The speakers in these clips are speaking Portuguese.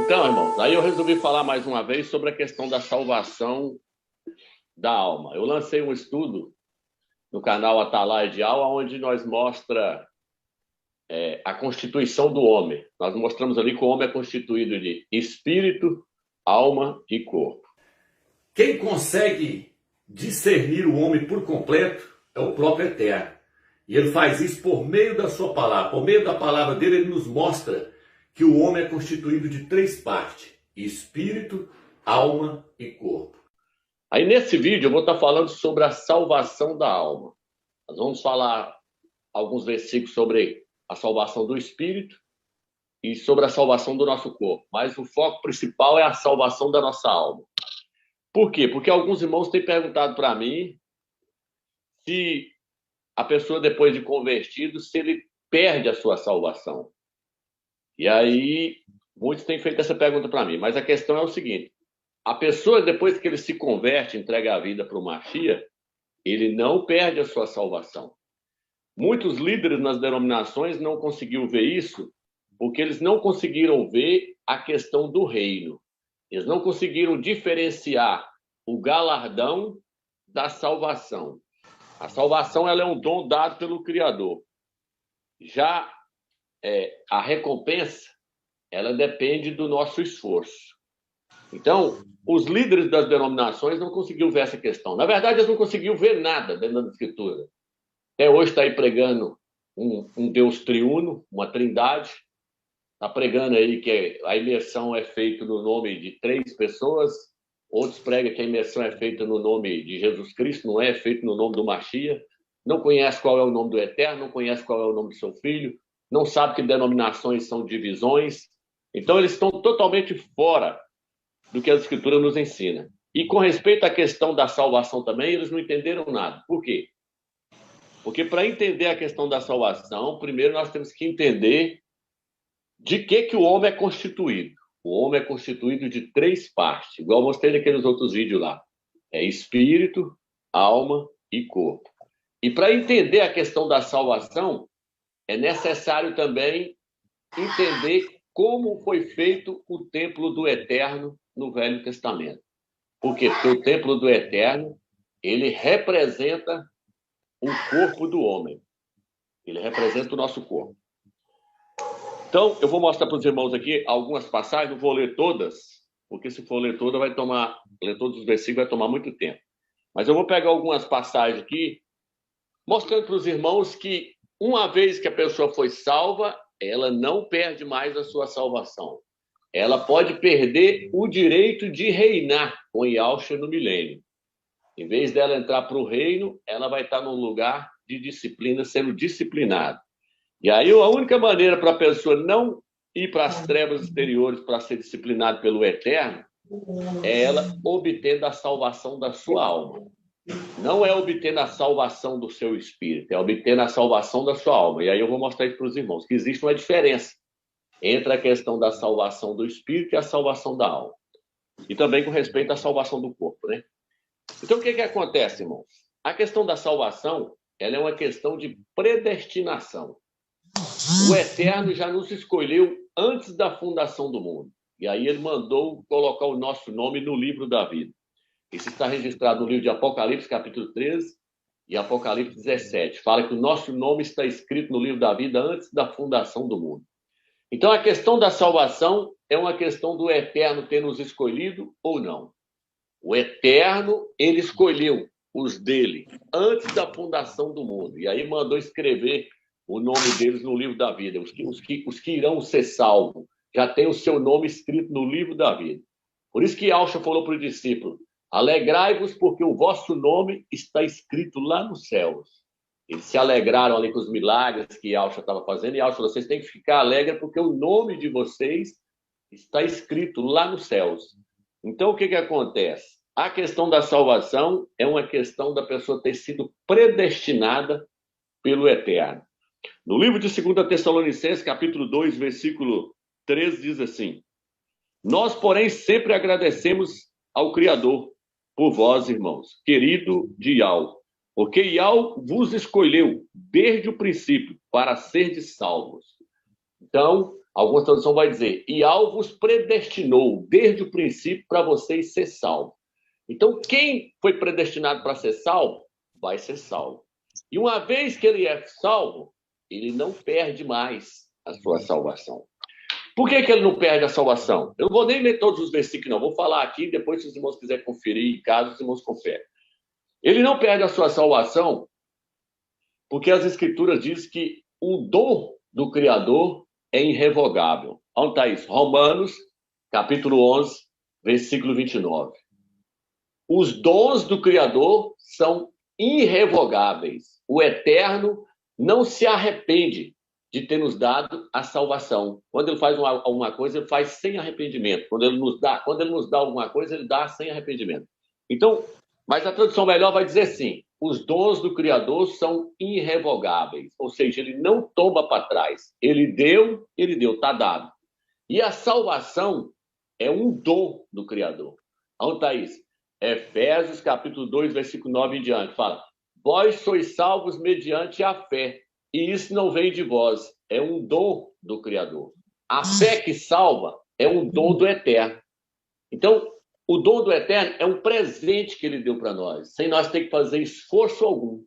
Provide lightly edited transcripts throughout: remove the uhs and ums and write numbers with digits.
Então, irmãos, aí eu resolvi falar mais uma vez sobre a questão da salvação da alma. Eu lancei um estudo no canal Atalaia de Aula, onde nós mostra a constituição do homem. Nós mostramos ali que o homem é constituído de espírito, alma e corpo. Quem consegue discernir o homem por completo é o próprio Eterno. E ele faz isso por meio da sua palavra. Por meio da palavra dele, ele nos mostra que o homem é constituído de três partes: espírito, alma e corpo. Aí nesse vídeo eu vou estar falando sobre a salvação da alma. Nós vamos falar alguns versículos sobre a salvação do espírito e sobre a salvação do nosso corpo. Mas o foco principal é a salvação da nossa alma. Por quê? Porque alguns irmãos têm perguntado para mim se a pessoa, depois de convertido, se ele perde a sua salvação. E aí, muitos têm feito essa pergunta para mim. Mas a questão é o seguinte: a pessoa, depois que ele se converte, entrega a vida para o Mashiach, ele não perde a sua salvação. Muitos líderes nas denominações não conseguiram ver isso porque eles não conseguiram ver a questão do reino. Eles não conseguiram diferenciar o galardão da salvação. A salvação ela é um dom dado pelo Criador. Já a recompensa, ela depende do nosso esforço. Então, os líderes das denominações não conseguiram ver essa questão. Na verdade, eles não conseguiram ver nada dentro da Escritura. Até hoje está aí pregando um Deus triuno, uma trindade. Está pregando aí que a imersão é feita no nome de 3 pessoas. Outros pregam que a imersão é feita no nome de Jesus Cristo, não é feita no nome do Mashiach. Não conhece qual é o nome do Eterno, não conhece qual é o nome do seu Filho, não sabe que denominações são divisões. Então, eles estão totalmente fora do que a Escritura nos ensina. E com respeito à questão da salvação também, eles não entenderam nada. Por quê? Porque para entender a questão da salvação, primeiro nós temos que entender de que o homem é constituído. O homem é constituído de 3 partes, igual eu mostrei naqueles outros vídeos lá. É espírito, alma e corpo. E para entender a questão da salvação, é necessário também entender como foi feito o templo do Eterno no Velho Testamento. Por quê? Porque o templo do Eterno, ele representa o corpo do homem. Ele representa o nosso corpo. Então, eu vou mostrar para os irmãos aqui algumas passagens, não vou ler todas, porque se for ler todas, ler todos os versículos vai tomar muito tempo. Mas eu vou pegar algumas passagens aqui, mostrando para os irmãos que uma vez que a pessoa foi salva, ela não perde mais a sua salvação. Ela pode perder o direito de reinar com Yahushua no milênio. Em vez dela entrar para o reino, ela vai estar num lugar de disciplina, sendo disciplinada. E aí a única maneira para a pessoa não ir para as trevas exteriores para ser disciplinada pelo Eterno é ela obtendo a salvação da sua alma. Não é obtendo a salvação do seu espírito, é obtendo a salvação da sua alma. E aí eu vou mostrar isso para os irmãos, que existe uma diferença entre a questão da salvação do espírito e a salvação da alma. E também com respeito à salvação do corpo, né? Então, o que acontece, irmãos? A questão da salvação, ela é uma questão de predestinação. O Eterno já nos escolheu antes da fundação do mundo. E aí ele mandou colocar o nosso nome no livro da vida. Isso está registrado no livro de Apocalipse, capítulo 13 e Apocalipse 17. Fala que o nosso nome está escrito no livro da vida antes da fundação do mundo. Então, a questão da salvação é uma questão do Eterno ter nos escolhido ou não. O Eterno, ele escolheu os dele antes da fundação do mundo. E aí mandou escrever o nome deles no livro da vida. Os que irão ser salvos já tem o seu nome escrito no livro da vida. Por isso que Yahushua falou para o discípulo: alegrai-vos porque o vosso nome está escrito lá nos céus. Eles se alegraram ali com os milagres que Yahushua estava fazendo. E Yahushua falou: vocês têm que ficar alegres porque o nome de vocês está escrito lá nos céus. Então, o que acontece? A questão da salvação é uma questão da pessoa ter sido predestinada pelo Eterno. No livro de 2 Tessalonicenses, capítulo 2, versículo 13, diz assim: nós, porém, sempre agradecemos ao Criador por vós, irmãos, querido de Yahweh, porque Yahweh vos escolheu desde o princípio para serdes salvos. Então, Alguma tradução vai dizer, e vos predestinou desde o princípio para vocês ser salvos. Então, quem foi predestinado para ser salvo, vai ser salvo. E uma vez que ele é salvo, ele não perde mais a sua salvação. Por que ele não perde a salvação? Eu não vou nem ler todos os versículos, não. Vou falar aqui, depois, se os irmãos quiserem conferir, caso os irmãos conferem. Ele não perde a sua salvação porque as Escrituras dizem que o dom do Criador é irrevogável. Onde está isso? Romanos, capítulo 11, versículo 29. Os dons do Criador são irrevogáveis. O Eterno não se arrepende de ter nos dado a salvação. Quando ele faz alguma coisa, ele faz sem arrependimento. Quando ele nos dá alguma coisa, ele dá sem arrependimento. Então, mas a tradução melhor vai dizer assim, os dons do Criador são irrevogáveis. Ou seja, ele não toma para trás. Ele deu, está dado. E a salvação é um dom do Criador. Onde está isso? Efésios, capítulo 2, versículo 9 em diante, fala, vós sois salvos mediante a fé, e isso não vem de vós, é um dom do Criador. A fé que salva é um dom do Eterno. Então, o dom do Eterno é um presente que ele deu para nós, sem nós ter que fazer esforço algum.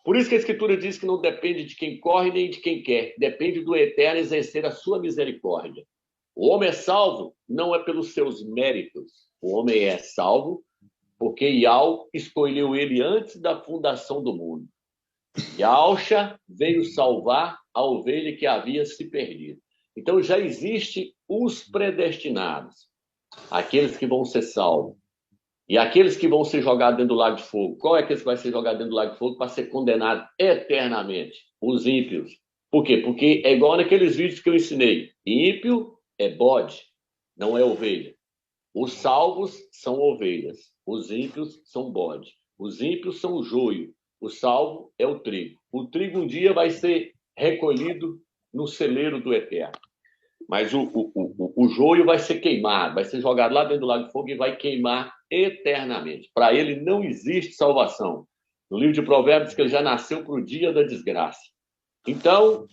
Por isso que a Escritura diz que não depende de quem corre nem de quem quer, depende do Eterno exercer a sua misericórdia. O homem é salvo não é pelos seus méritos, o homem é salvo porque Yahweh escolheu ele antes da fundação do mundo. Yahshua veio salvar a ovelha que havia se perdido. Então já existe os predestinados, aqueles que vão ser salvos. E aqueles que vão ser jogados dentro do lago de fogo. Qual é aquele que vai ser jogado dentro do lago de fogo para ser condenado eternamente? Os ímpios. Por quê? Porque é igual naqueles vídeos que eu ensinei. Ímpio é bode, não é ovelha. Os salvos são ovelhas, os ímpios são bode. Os ímpios são o joio, o salvo é o trigo. O trigo um dia vai ser recolhido no celeiro do Eterno. Mas o joio vai ser queimado, vai ser jogado lá dentro do lago de fogo e vai queimar eternamente. Para ele não existe salvação. No livro de Provérbios diz que ele já nasceu para o dia da desgraça. Então,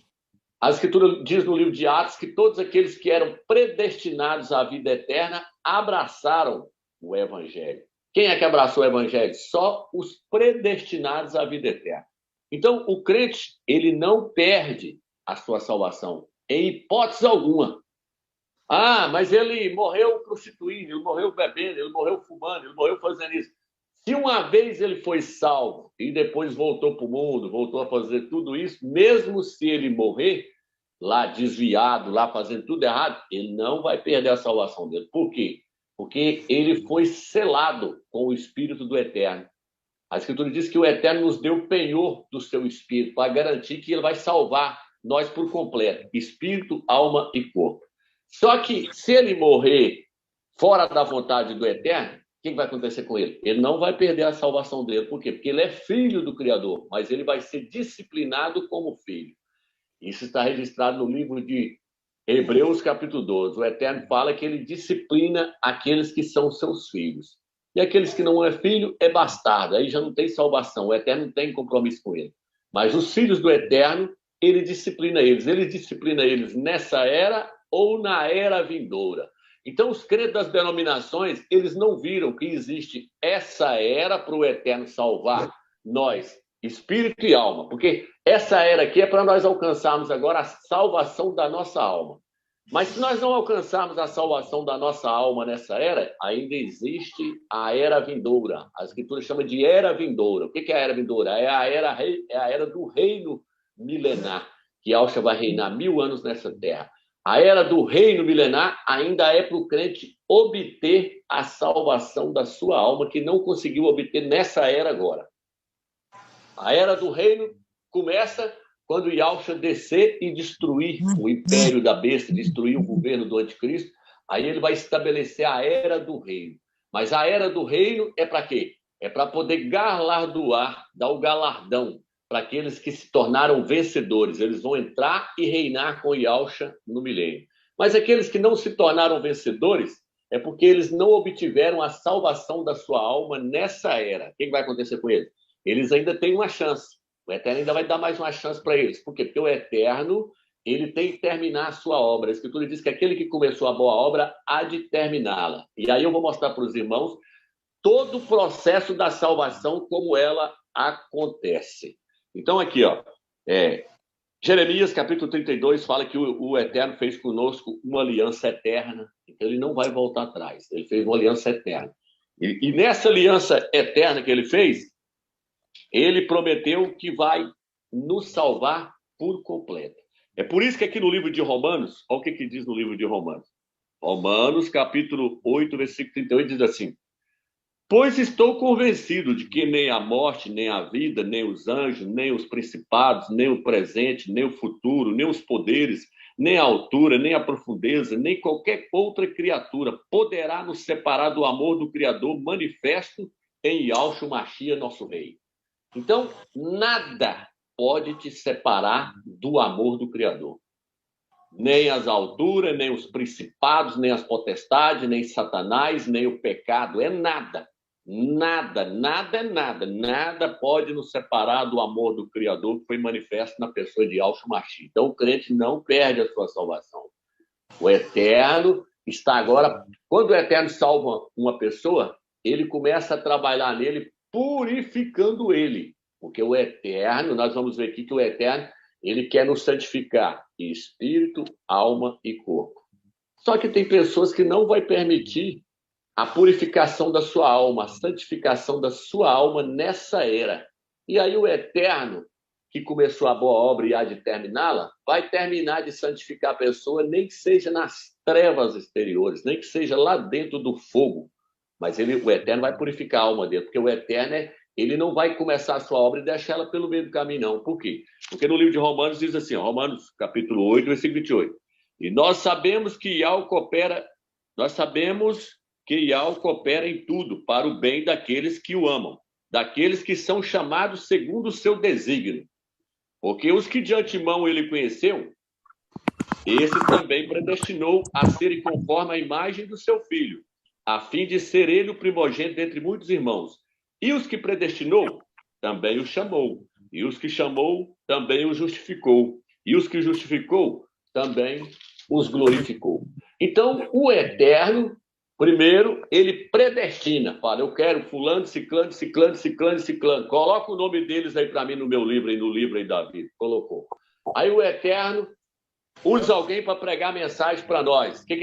a Escritura diz no livro de Atos que todos aqueles que eram predestinados à vida eterna abraçaram o Evangelho. Quem é que abraçou o Evangelho? Só os predestinados à vida eterna. Então, o crente, ele não perde a sua salvação, em hipótese alguma. Ah, mas ele morreu prostituindo, ele morreu bebendo, ele morreu fumando, ele morreu fazendo isso. Se uma vez ele foi salvo e depois voltou para o mundo, voltou a fazer tudo isso, mesmo se ele morrer lá desviado, lá fazendo tudo errado, ele não vai perder a salvação dele. Por quê? Porque ele foi selado com o Espírito do Eterno. A Escritura diz que o Eterno nos deu o penhor do seu Espírito para garantir que ele vai salvar nós por completo, espírito, alma e corpo. Só que se ele morrer fora da vontade do Eterno, o que vai acontecer com ele? Ele não vai perder a salvação dele. Por quê? Porque ele é filho do Criador, mas ele vai ser disciplinado como filho. Isso está registrado no livro de Hebreus, capítulo 12. O Eterno fala que ele disciplina aqueles que são seus filhos. E aqueles que não é filho, é bastardo. Aí já não tem salvação. O Eterno não tem compromisso com ele. Mas os filhos do Eterno, ele disciplina eles. Ele disciplina eles nessa era ou na era vindoura. Então, os crentes das denominações, eles não viram que existe essa era para o Eterno salvar nós, espírito e alma. Porque essa era aqui é para nós alcançarmos agora a salvação da nossa alma. Mas se nós não alcançarmos a salvação da nossa alma nessa era, ainda existe a era vindoura. A Escritura chama de era vindoura. O que é a era vindoura? É a era do reino milenar, que Yahshua vai reinar 1000 anos nessa terra. A era do reino milenar ainda é para o crente obter a salvação da sua alma, que não conseguiu obter nessa era agora. A era do reino começa quando Yahshua descer e destruir o império da besta, destruir o governo do anticristo. Aí ele vai estabelecer a era do reino. Mas a era do reino é para quê? É para poder galardoar, dar o galardão para aqueles que se tornaram vencedores. Eles vão entrar e reinar com Yahshua no milênio. Mas aqueles que não se tornaram vencedores é porque eles não obtiveram a salvação da sua alma nessa era. O que vai acontecer com eles? Eles ainda têm uma chance. O Eterno ainda vai dar mais uma chance para eles. Por quê? Porque o Eterno, ele tem que terminar a sua obra. A Escritura diz que aquele que começou a boa obra há de terminá-la. E aí eu vou mostrar para os irmãos todo o processo da salvação, como ela acontece. Então, aqui, ó, Jeremias, capítulo 32, fala que o Eterno fez conosco uma aliança eterna. Então, ele não vai voltar atrás. Ele fez uma aliança eterna. E nessa aliança eterna que ele fez, ele prometeu que vai nos salvar por completo. É por isso que aqui no livro de Romanos, olha o que diz no livro de Romanos. Romanos, capítulo 8, versículo 38, diz assim: pois estou convencido de que nem a morte, nem a vida, nem os anjos, nem os principados, nem o presente, nem o futuro, nem os poderes, nem a altura, nem a profundeza, nem qualquer outra criatura poderá nos separar do amor do Criador manifesto em Yahshua Mashiach, nosso Rei. Então, nada pode te separar do amor do Criador. Nem as alturas, nem os principados, nem as potestades, nem Satanás, nem o pecado. É nada. Nada, nada é nada. Nada pode nos separar do amor do Criador que foi manifesto na pessoa de Yahshua Mashiach. Então, o crente não perde a sua salvação. O Eterno está agora... Quando o Eterno salva uma pessoa, ele começa a trabalhar nele, purificando ele. Porque o Eterno, nós vamos ver aqui que o Eterno, ele quer nos santificar em espírito, alma e corpo. Só que tem pessoas que não vai permitir a purificação da sua alma, a santificação da sua alma nessa era. E aí o Eterno, que começou a boa obra e há de terminá-la, vai terminar de santificar a pessoa, nem que seja nas trevas exteriores, nem que seja lá dentro do fogo. Mas o Eterno vai purificar a alma dele, porque o Eterno, ele não vai começar a sua obra e deixar ela pelo meio do caminho, não. Por quê? Porque no livro de Romanos diz assim, Romanos capítulo 8, versículo 28. E nós sabemos que Yahweh coopera em tudo para o bem daqueles que o amam, daqueles que são chamados segundo o seu desígnio. Porque os que de antemão ele conheceu, esses também predestinou a serem conforme a imagem do seu filho, a fim de ser ele o primogênito entre muitos irmãos. E os que predestinou, também o chamou. E os que chamou, também o justificou. E os que justificou, também os glorificou. Então, o Eterno, primeiro, ele predestina. Fala, eu quero fulano, ciclano, ciclano, ciclano, ciclano. Coloca o nome deles aí para mim no meu livro, aí no livro aí da vida. Colocou. Aí o Eterno usa alguém para pregar mensagem para nós. O que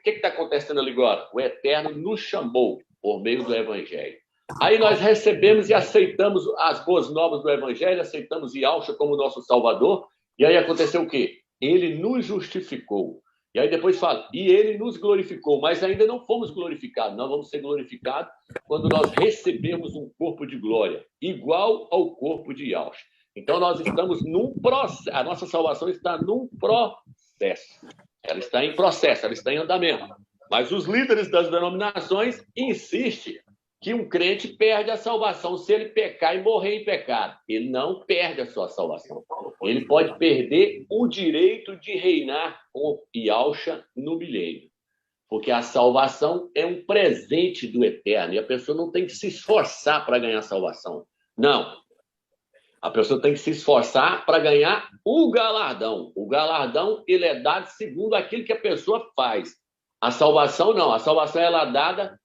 está acontecendo ali agora? O Eterno nos chamou por meio do Evangelho. Aí nós recebemos e aceitamos as boas novas do Evangelho, aceitamos Yahshua como nosso Salvador, e aí aconteceu o quê? Ele nos justificou. E aí depois fala, e ele nos glorificou, mas ainda não fomos glorificados. Nós vamos ser glorificados quando nós recebemos um corpo de glória, igual ao corpo de Yahshua. Então nós estamos num processo, a nossa salvação está num processo. Ela está em processo, ela está em andamento. Mas os líderes das denominações insistem que um crente perde a salvação se ele pecar e morrer em pecado. Ele não perde a sua salvação. Ele pode perder o direito de reinar com Yahshua no milênio. Porque a salvação é um presente do Eterno e a pessoa não tem que se esforçar para ganhar salvação. Não. A pessoa tem que se esforçar para ganhar o galardão. O galardão, ele é dado segundo aquilo que a pessoa faz. A salvação, não. A salvação, ela é dada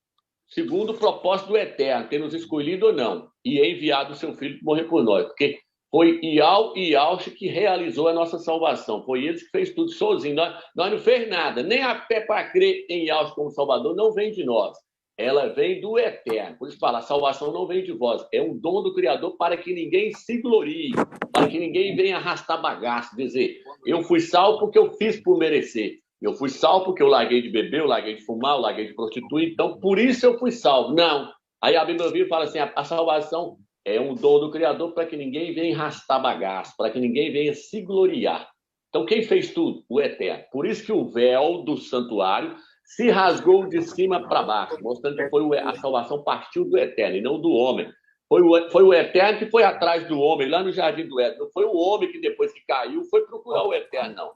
segundo o propósito do Eterno, ter nos escolhido ou não, e enviado o seu Filho para morrer por nós, porque foi Yahweh e Yahshua que realizou a nossa salvação, foi eles que fez tudo sozinho, nós não fez nada, nem a fé para crer em Yahshua como Salvador não vem de nós, ela vem do Eterno, por isso fala, a salvação não vem de vós, é um dom do Criador para que ninguém se glorie, para que ninguém venha arrastar bagaço, dizer, eu fui salvo porque eu fiz por merecer. Eu fui salvo porque eu larguei de beber, eu larguei de fumar, eu larguei de prostituir, então por isso eu fui salvo. Não. Aí a Bíblia vive e fala assim, a salvação é um dom do Criador para que ninguém venha arrastar bagaço, para que ninguém venha se gloriar. Então quem fez tudo? O Eterno. Por isso que o véu do santuário se rasgou de cima para baixo, mostrando que a salvação partiu do Eterno e não do homem. Foi o Eterno que foi atrás do homem, lá no Jardim do Éden. Não foi o homem que depois que caiu foi procurar o Eterno, não.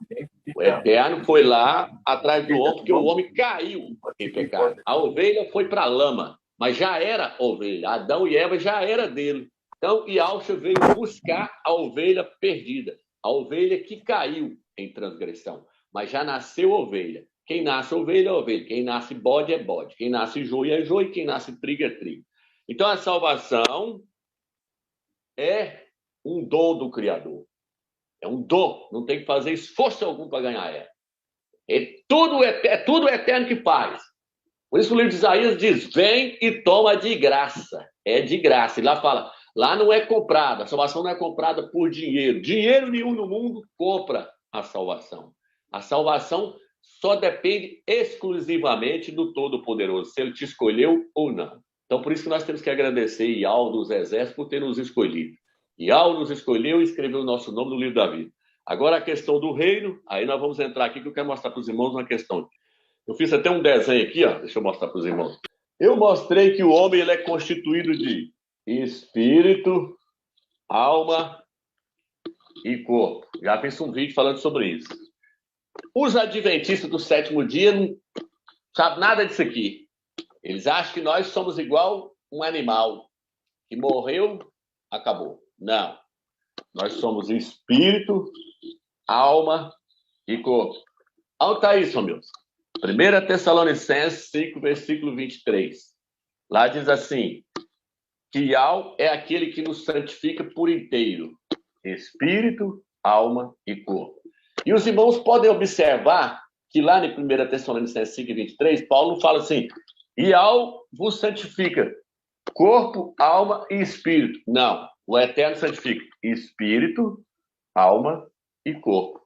O Eterno foi lá atrás do homem, porque o homem caiu em pecado. A ovelha foi para a lama, mas já era ovelha. Adão e Eva já era dele. Então, Yahshua veio buscar a ovelha perdida. a ovelha que caiu em transgressão, mas já nasceu ovelha. Quem nasce ovelha é ovelha, quem nasce bode é bode, quem nasce joio é joio, quem nasce trigo é trigo. Então a salvação é um dom do Criador. É um dom, não tem que fazer esforço algum para ganhar ela. É tudo eterno que faz. Por isso o livro de Isaías diz, vem e toma de graça. É de graça. E lá fala, lá não é comprada, a salvação não é comprada por dinheiro. Dinheiro nenhum no mundo compra a salvação. A salvação só depende exclusivamente do Todo-Poderoso, se ele te escolheu ou não. Então, por isso que nós temos que agradecer Ial dos Exércitos por ter nos escolhido. Ial nos escolheu e escreveu o nosso nome no livro da vida. Agora, a questão do reino, aí nós vamos entrar aqui, que eu quero mostrar para os irmãos uma questão. Eu fiz até um desenho aqui, ó. Deixa eu mostrar para os irmãos. Eu mostrei que o homem ele é constituído de espírito, alma e corpo. Já fiz um vídeo falando sobre isso. Os adventistas do sétimo dia não sabem nada disso aqui. Eles acham que nós somos igual um animal que morreu, acabou. Não. Nós somos espírito, alma e corpo. Onde está isso, meus? 1 Tessalonicenses 5, versículo 23. Lá diz assim, que Ial é aquele que nos santifica por inteiro. Espírito, alma e corpo. E os irmãos podem observar que lá em 1 Tessalonicenses 5, 23, Paulo fala assim, Ial vos santifica corpo, alma e espírito. Não, o Eterno santifica espírito, alma e corpo.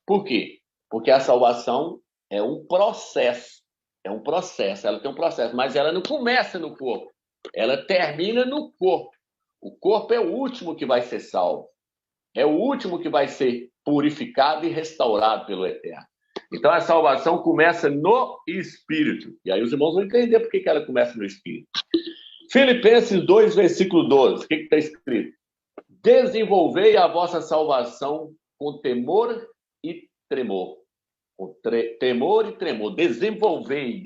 Por quê? Porque a salvação é um processo. É um processo, ela tem um processo, mas ela não começa no corpo. Ela termina no corpo. O corpo é o último que vai ser salvo. É o último que vai ser purificado e restaurado pelo Eterno. Então a salvação começa no Espírito. E aí os irmãos vão entender por que ela começa no Espírito. Filipenses 2, versículo 12. O que está escrito? Desenvolvei a vossa salvação com temor e tremor. Com temor e tremor. Desenvolvei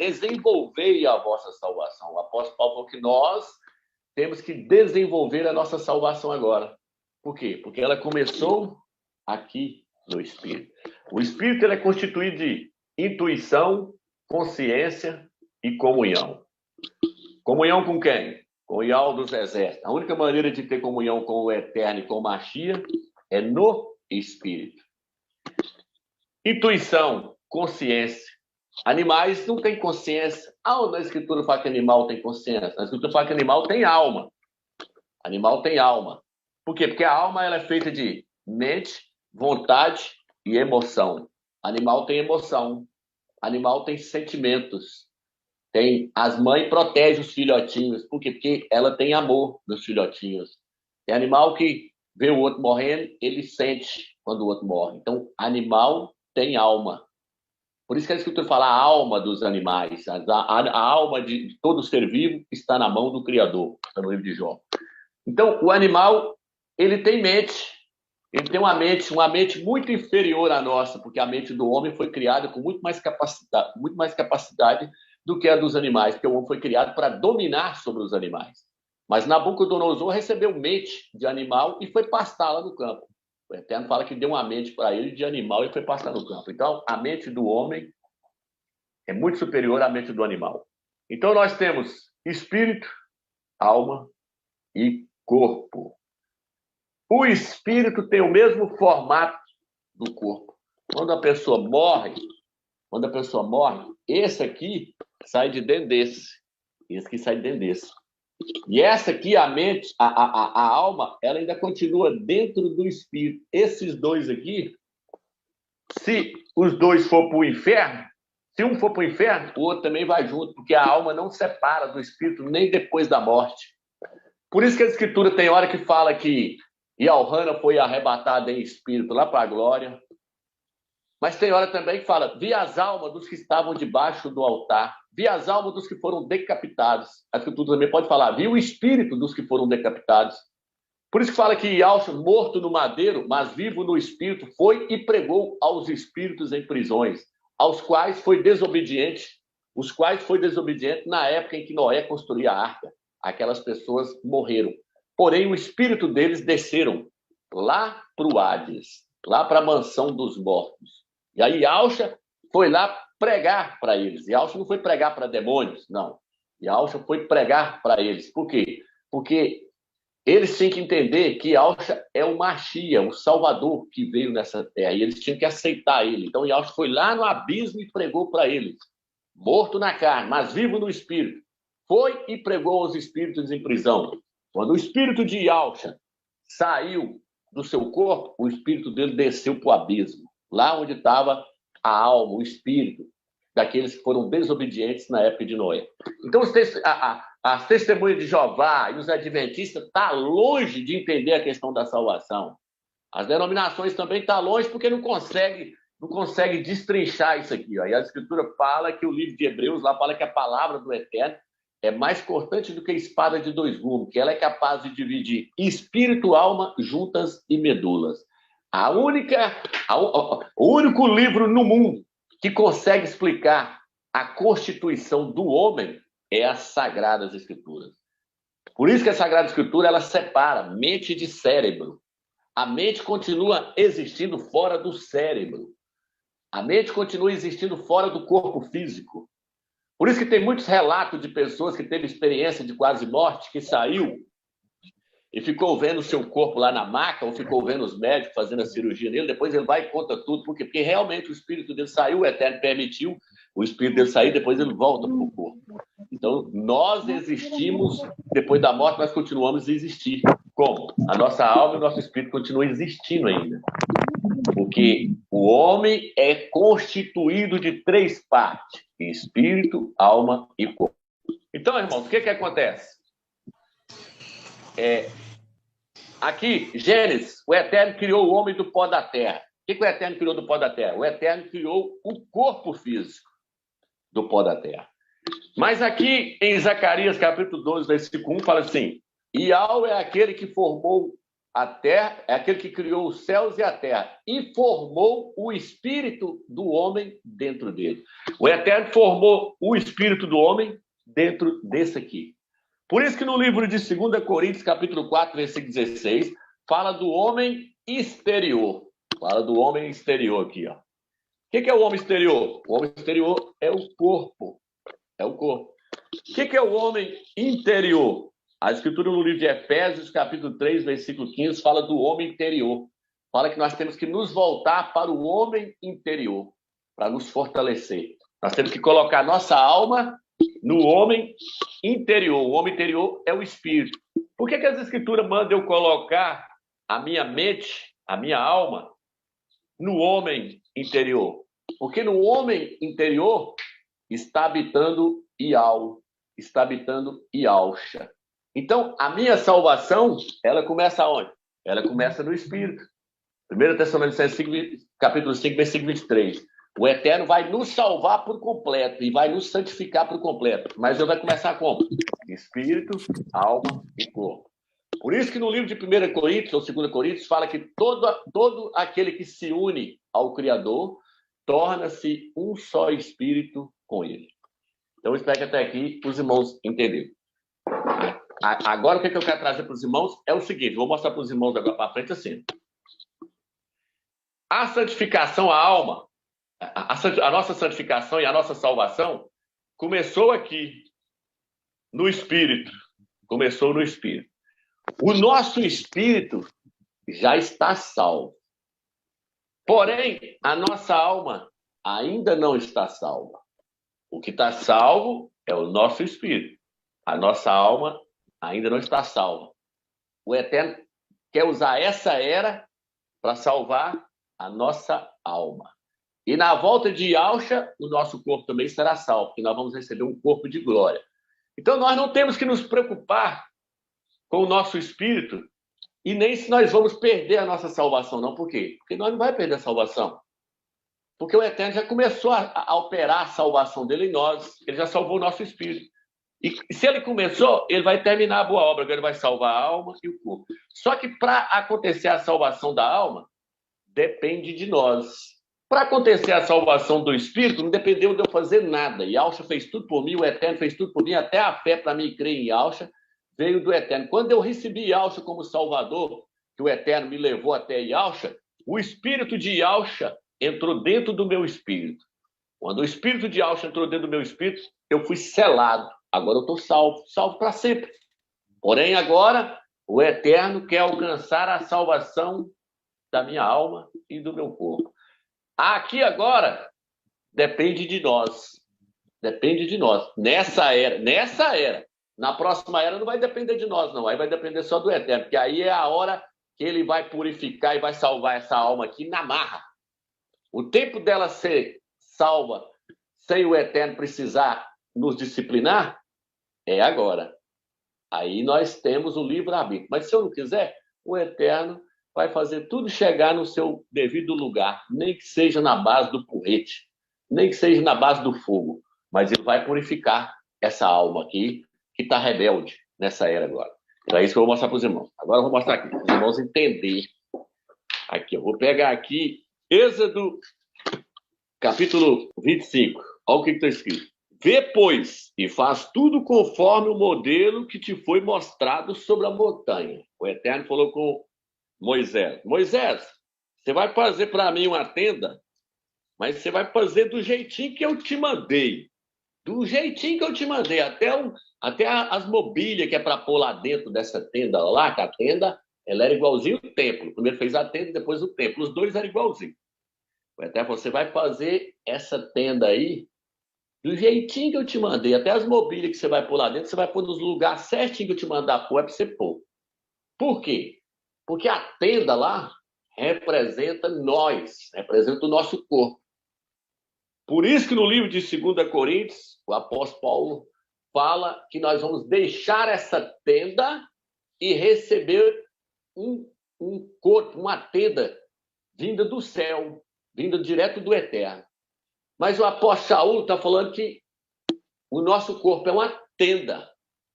a vossa salvação. O apóstolo Paulo falou que nós temos que desenvolver a nossa salvação agora. Por quê? Porque ela começou aqui no Espírito. O Espírito ele é constituído de intuição, consciência e comunhão. Comunhão com quem? Com o Ial dos Exércitos. A única maneira de ter comunhão com o Eterno e com o Machia é no Espírito. Intuição, consciência. Animais não têm consciência. Aonde na Escritura fala que animal tem consciência? Na Escritura fala que animal tem alma. Animal tem alma. Por quê? Porque a alma ela é feita de mente, vontade e emoção. Animal tem emoção. Animal tem sentimentos. As mães protegem os filhotinhos. Por quê? Porque ela tem amor dos filhotinhos. Tem animal que vê o outro morrendo, ele sente quando o outro morre. Então, animal tem alma. Por isso que a Escritura fala a alma dos animais. A alma de todo ser vivo está na mão do Criador. Está no livro de Jó. Então, o animal, ele tem mente. Ele tem uma mente muito inferior à nossa, porque a mente do homem foi criada com muito mais capacidade do que a dos animais, porque o homem foi criado para dominar sobre os animais. Mas Nabucodonosor recebeu mente de animal e foi pastar lá no campo. O Eterno fala que deu uma mente para ele de animal e foi pastar no campo. Então, a mente do homem é muito superior à mente do animal. Então, nós temos espírito, alma e corpo. O espírito tem o mesmo formato do corpo. Quando a pessoa morre, esse aqui sai de dentro desse. Esse aqui sai de dentro desse. E essa aqui, a mente, a alma, ela ainda continua dentro do espírito. Esses dois aqui, se os dois for para o inferno, se um for para o inferno, o outro também vai junto, porque a alma não separa do espírito nem depois da morte. Por isso que a Escritura tem hora que fala que Ialhana foi arrebatada em espírito lá para a glória. Mas tem hora também que fala, vi as almas dos que estavam debaixo do altar, vi as almas dos que foram decapitados. A Escritura também pode falar, vi o espírito dos que foram decapitados. Por isso que fala que Ialcha, morto no madeiro, mas vivo no espírito, foi e pregou aos espíritos em prisões, aos quais foi desobediente, na época em que Noé construía a arca. Aquelas pessoas morreram. Porém, o espírito deles desceram lá para o Hades. lá para a mansão dos mortos. E aí Yahshua foi lá pregar para eles. Yahshua não foi pregar para demônios, não. Yahshua foi pregar para eles. Por quê? Porque eles tinham que entender que Yahshua é o Mashiach, o Salvador que veio nessa terra. E eles tinham que aceitar ele. Então Yahshua foi lá no abismo e pregou para eles. Morto na carne, mas vivo no espírito. Foi e pregou aos espíritos em prisão. Quando o espírito de Yahshua saiu do seu corpo, o espírito dele desceu para o abismo. Lá onde estava a alma, o espírito daqueles que foram desobedientes na época de Noé. Então, as testemunhas de Jeová e os adventistas estão longe de entender a questão da salvação. As denominações também estão longe porque não consegue destrinchar isso aqui. Ó. E a Escritura fala que o livro de Hebreus lá fala que a palavra do Eterno é mais cortante do que a espada de dois gumes, que ela é capaz de dividir espírito, alma, juntas e medulas. O único livro no mundo que consegue explicar a constituição do homem é as Sagradas Escrituras. Por isso que a Sagrada Escritura ela separa mente de cérebro. A mente continua existindo fora do cérebro. A mente continua existindo fora do corpo físico. Por isso que tem muitos relatos de pessoas que teve experiência de quase morte, que saiu e ficou vendo o seu corpo lá na maca, ou ficou vendo os médicos fazendo a cirurgia nele, depois ele vai e conta tudo. Por quê? Porque realmente o espírito dele saiu, o Eterno permitiu o espírito dele sair, depois ele volta para o corpo. Então, nós existimos, depois da morte, nós continuamos a existir. Como? A nossa alma e o nosso espírito continuam existindo ainda. Porque o homem é constituído de 3 partes: espírito, alma e corpo. Então, irmãos, o que acontece? Aqui, Gênesis, o Eterno criou o homem do pó da terra. O que o Eterno criou do pó da terra? O Eterno criou o corpo físico do pó da terra. Mas aqui em Zacarias, capítulo 12, versículo 1, fala assim: Yahweh é aquele que formou a terra, é aquele que criou os céus e a terra, e formou o espírito do homem dentro dele. O Eterno formou o espírito do homem dentro desse aqui. Por isso que no livro de 2 Coríntios, capítulo 4, versículo 16, fala do homem exterior. Fala do homem exterior aqui, ó. O que é o homem exterior? O homem exterior é o corpo. É o corpo. O que é o homem interior? A Escritura no livro de Efésios, capítulo 3, versículo 15, fala do homem interior. Fala que nós temos que nos voltar para o homem interior, para nos fortalecer. Nós temos que colocar nossa alma no homem interior. O homem interior é o espírito. Por que as Escrituras mandam eu colocar a minha mente, a minha alma, no homem interior? Porque no homem interior está habitando Ial, está habitando Yahshua. Então, a minha salvação, ela começa aonde? Ela começa no Espírito. 1 Tessalonicenses, capítulo 5, versículo 23. O Eterno vai nos salvar por completo e vai nos santificar por completo. Mas ele vai começar como? Espírito, alma e corpo. Por isso que no livro de 1 Coríntios, ou 2 Coríntios, fala que todo aquele que se une ao Criador torna-se um só espírito com ele. Então, eu espero que até aqui os irmãos entenderam. Agora, o que eu quero trazer para os irmãos é o seguinte, vou mostrar para os irmãos agora para frente assim. A santificação, a alma, a nossa santificação e a nossa salvação começou aqui, no Espírito. Começou no Espírito. O nosso Espírito já está salvo. Porém, a nossa alma ainda não está salva. O que está salvo é o nosso Espírito. A nossa alma ainda não está salva. O Eterno quer usar essa era para salvar a nossa alma. E na volta de Yahshua, o nosso corpo também será salvo, porque nós vamos receber um corpo de glória. Então, nós não temos que nos preocupar com o nosso espírito e nem se nós vamos perder a nossa salvação, não. Por quê? Porque nós não vamos perder a salvação. Porque o Eterno já começou a operar a salvação dele em nós. Ele já salvou o nosso espírito. E se ele começou, ele vai terminar a boa obra. Ele vai salvar a alma e o corpo. Só que para acontecer a salvação da alma, depende de nós. Para acontecer a salvação do espírito, não dependeu de eu fazer nada. Yahshua fez tudo por mim, o Eterno fez tudo por mim, até a fé para mim crer em Yahshua veio do Eterno. Quando eu recebi Yahshua como Salvador, que o Eterno me levou até Yahshua, o espírito de Yahshua entrou dentro do meu espírito. Quando o espírito de Yahshua entrou dentro do meu espírito, eu fui selado. Agora eu estou salvo, salvo para sempre. Porém, agora, o Eterno quer alcançar a salvação da minha alma e do meu corpo. Aqui agora, depende de nós. Depende de nós. Nessa era. Na próxima era não vai depender de nós, não. Aí vai depender só do Eterno, porque aí é a hora que ele vai purificar e vai salvar essa alma aqui na marra. O tempo dela ser salva sem o Eterno precisar nos disciplinar é agora. Aí nós temos o livre-arbítrio. Mas se eu não quiser, o Eterno vai fazer tudo chegar no seu devido lugar, nem que seja na base do porrete, nem que seja na base do fogo. Mas ele vai purificar essa alma aqui, que está rebelde nessa era agora. Então é isso que eu vou mostrar para os irmãos. Agora eu vou mostrar aqui, para os irmãos entenderem. Aqui, eu vou pegar aqui, Êxodo, capítulo 25. Olha o que está escrito. Vê, pois, e faz tudo conforme o modelo que te foi mostrado sobre a montanha. O Eterno falou com Moisés. Moisés, você vai fazer para mim uma tenda, mas você vai fazer do jeitinho que eu te mandei. Do jeitinho que eu te mandei. Até as mobílias que é para pôr lá dentro dessa tenda lá, que a tenda, ela era igualzinho o templo. Primeiro fez a tenda, depois o templo. Os dois eram igualzinhos. Até você vai fazer essa tenda aí do jeitinho que eu te mandei. Até as mobílias que você vai pôr lá dentro, você vai pôr nos lugares certinho que eu te mandar pôr, é para você pôr. Por quê? Porque a tenda lá representa nós, representa o nosso corpo. Por isso que no livro de 2 Coríntios, o apóstolo Paulo fala que nós vamos deixar essa tenda e receber um corpo, uma tenda vinda do céu, vinda direto do Eterno. Mas o apóstolo Saul está falando que o nosso corpo é uma tenda,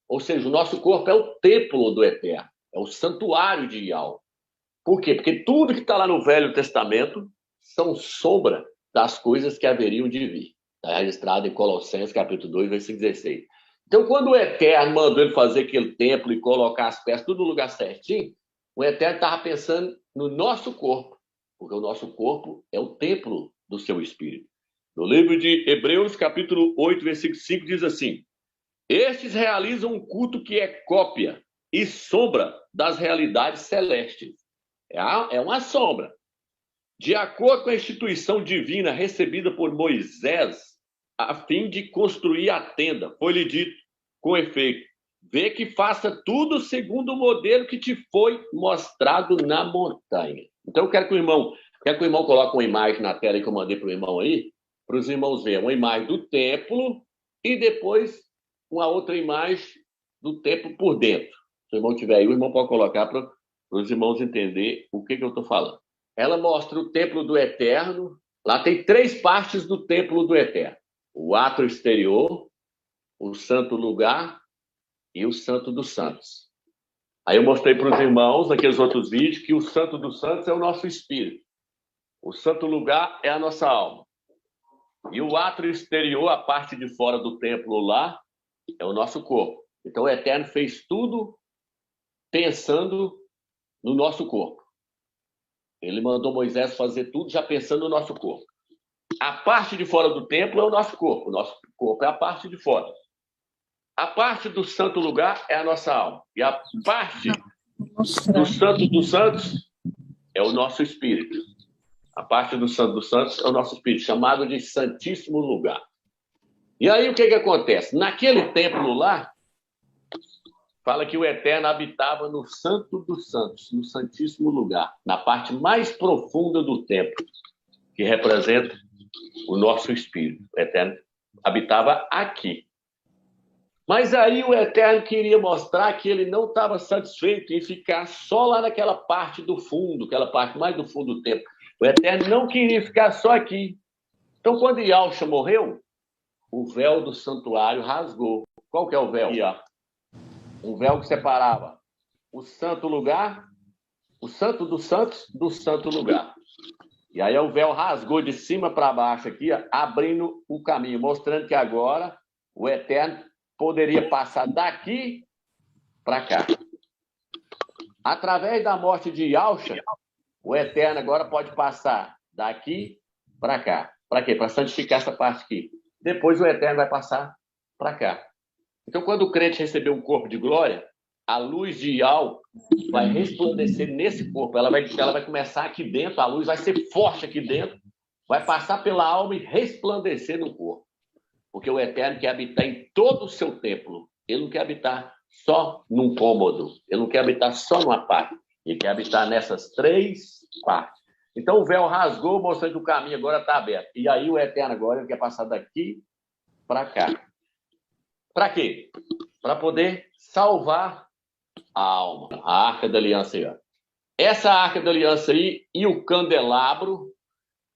ou seja, o nosso corpo é o templo do Eterno, é o santuário de Yahweh. Por quê? Porque tudo que está lá no Velho Testamento são sombra das coisas que haveriam de vir. Está registrado em Colossenses, capítulo 2, versículo 16. Então, quando o Eterno mandou ele fazer aquele templo e colocar as peças tudo no lugar certinho, o Eterno estava pensando no nosso corpo, porque o nosso corpo é o templo do seu Espírito. No livro de Hebreus, capítulo 8, versículo 5, diz assim: estes realizam um culto que é cópia e sombra das realidades celestes. É uma sombra. De acordo com a instituição divina recebida por Moisés, a fim de construir a tenda, foi-lhe dito, com efeito, vê que faça tudo segundo o modelo que te foi mostrado na montanha. Então eu quero que o irmão coloque uma imagem na tela que eu mandei para o irmão aí, para os irmãos verem uma imagem do templo e depois uma outra imagem do templo por dentro. Se o irmão tiver aí, o irmão pode colocar para os irmãos entenderem o que eu estou falando. Ela mostra o templo do Eterno. Lá tem 3 partes do templo do Eterno: o átrio exterior, o santo lugar e o santo dos santos. Aí eu mostrei para os irmãos, naqueles outros vídeos, que o santo dos santos é o nosso espírito. O santo lugar é a nossa alma. E o átrio exterior, a parte de fora do templo lá, é o nosso corpo. Então o Eterno fez tudo pensando no nosso corpo. Ele mandou Moisés fazer tudo já pensando no nosso corpo. A parte de fora do templo é o nosso corpo. O nosso corpo é a parte de fora. A parte do santo lugar é a nossa alma. E a parte do santo dos santos é o nosso espírito. A parte do santo dos santos é o nosso espírito, chamado de santíssimo lugar. E aí o que acontece? Naquele templo lá, fala que o Eterno habitava no santo dos santos, no santíssimo lugar, na parte mais profunda do templo, que representa o nosso espírito. O Eterno habitava aqui. Mas aí o Eterno queria mostrar que ele não estava satisfeito em ficar só lá naquela parte do fundo, aquela parte mais do fundo do templo. O Eterno não queria ficar só aqui. Então, quando Yahshua morreu, o véu do santuário rasgou. Qual que é o véu? Aqui, ó. Um véu que separava o santo lugar, o santo dos santos, do santo lugar. E aí o véu rasgou de cima para baixo aqui, ó, abrindo o caminho, mostrando que agora o Eterno poderia passar daqui para cá. Através da morte de Yahshua, O Eterno agora pode passar daqui para cá. Para quê? Para santificar essa parte aqui. Depois o Eterno vai passar para cá. Então, quando o crente receber um corpo de glória, a luz de Ial vai resplandecer nesse corpo. Ela vai começar aqui dentro, a luz vai ser forte aqui dentro, vai passar pela alma e resplandecer no corpo. Porque o Eterno quer habitar em todo o seu templo. Ele não quer habitar só num cômodo. Ele não quer habitar só numa parte. Ele quer habitar nessas 3 partes. Então o véu rasgou, mostrando que o caminho agora está aberto. E aí o Eterno agora ele quer passar daqui para cá. Para quê? Para poder salvar a alma. A Arca da Aliança aí, ó. Essa Arca da Aliança aí e o candelabro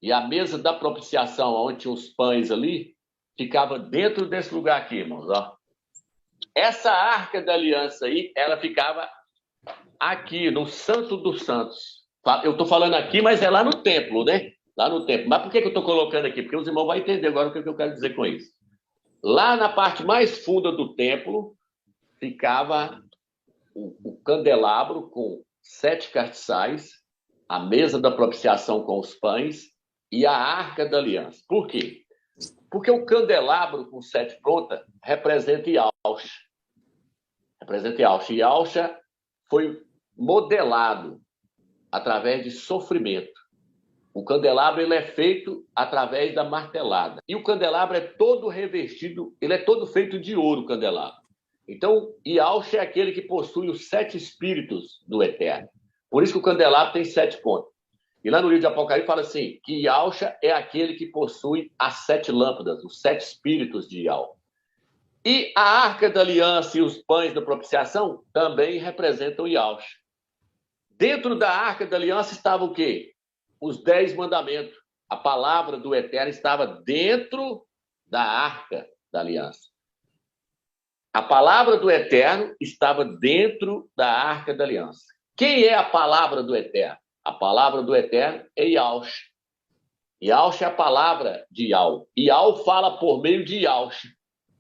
e a mesa da propiciação, onde tinha os pães ali, ficava dentro desse lugar aqui, irmãos, ó. Essa Arca da Aliança aí, ela ficava aqui, no Santo dos Santos. Eu estou falando aqui, mas é lá no templo, né? Lá no templo. Mas por que eu estou colocando aqui? Porque os irmãos vão entender agora o que eu quero dizer com isso. Lá na parte mais funda do templo, ficava o candelabro com 7 castiçais, a mesa da propiciação com os pães e a Arca da Aliança. Por quê? Porque o candelabro com 7 pontas representa Yahshua. Representa Yahshua. E Yahshua foi modelado através de sofrimento. O candelabro ele é feito através da martelada. E o candelabro é todo revestido, ele é todo feito de ouro, o candelabro. Então, Yahshua é aquele que possui os 7 espíritos do Eterno. Por isso que o candelabro tem 7 pontas. E lá no livro de Apocalipse fala assim, que Yahshua é aquele que possui as 7 lâmpadas, os 7 espíritos de Yahweh. E a Arca da Aliança e os pães da propiciação também representam Yahshua. Dentro da Arca da Aliança estava o quê? Os 10 mandamentos. A palavra do Eterno estava dentro da Arca da Aliança. A palavra do Eterno estava dentro da Arca da Aliança. Quem é a palavra do Eterno? A palavra do Eterno é Yahshua. Yahshua é a palavra de Yahweh. Yahweh fala por meio de Yahshua.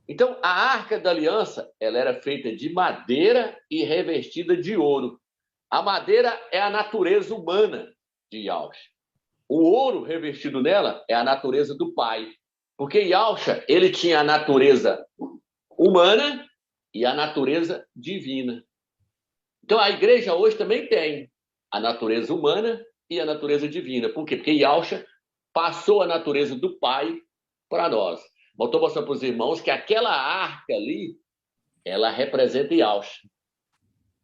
Então, a Arca da Aliança ela era feita de madeira e revestida de ouro. A madeira é a natureza humana de Yahshua. O ouro revestido nela é a natureza do Pai. Porque Yahshua, ele tinha a natureza humana e a natureza divina. Então, a igreja hoje também tem a natureza humana e a natureza divina. Por quê? Porque Yahshua passou a natureza do Pai para nós. Eu estou mostrando para os irmãos que aquela arca ali, ela representa Yahshua.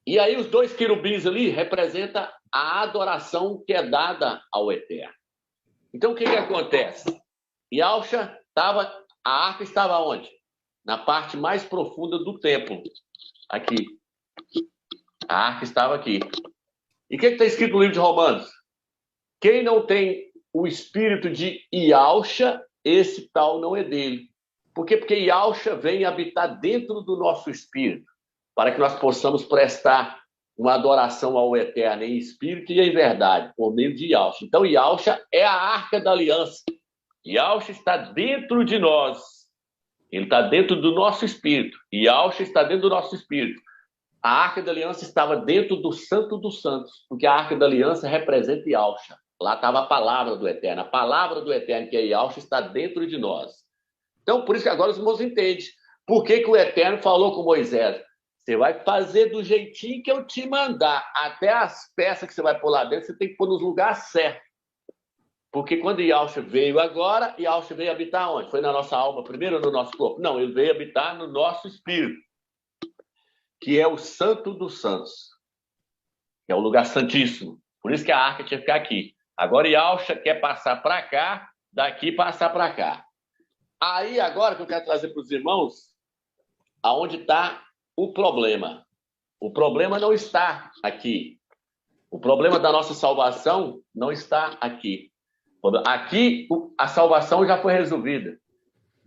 E aí os 2 querubins ali representam a adoração que é dada ao Eterno. Então, o que acontece? Yahshua estava, a arca estava onde? Na parte mais profunda do templo. Aqui. A arca estava aqui. E o que está escrito no livro de Romanos? Quem não tem o espírito de Yahshua, esse tal não é dele. Por quê? Porque Yahshua vem habitar dentro do nosso espírito, para que nós possamos prestar uma adoração ao Eterno em espírito e em verdade, por meio de Yahshua. Então, Yahshua é a Arca da Aliança. Yahshua está dentro de nós. Ele está dentro do nosso espírito. Yahshua está dentro do nosso espírito. A Arca da Aliança estava dentro do Santo dos Santos, porque a Arca da Aliança representa Yahshua. Lá estava a palavra do Eterno. A palavra do Eterno, que é Yahshua, está dentro de nós. Então, por isso que agora os irmãos entendem. Por que o Eterno falou com Moisés? Você vai fazer do jeitinho que eu te mandar. Até as peças que você vai pôr lá dentro, você tem que pôr nos lugares certos. Porque quando Yahshua veio agora, Yahshua veio habitar onde? Foi na nossa alma primeiro ou no nosso corpo? Não, ele veio habitar no nosso espírito, que é o Santo dos Santos, que é o lugar santíssimo. Por isso que a arca tinha que ficar aqui. Agora Yahshua quer passar para cá, daqui passar para cá. Aí agora que eu quero trazer para os irmãos, aonde está o problema. O problema não está aqui. O problema da nossa salvação não está aqui. Aqui a salvação já foi resolvida.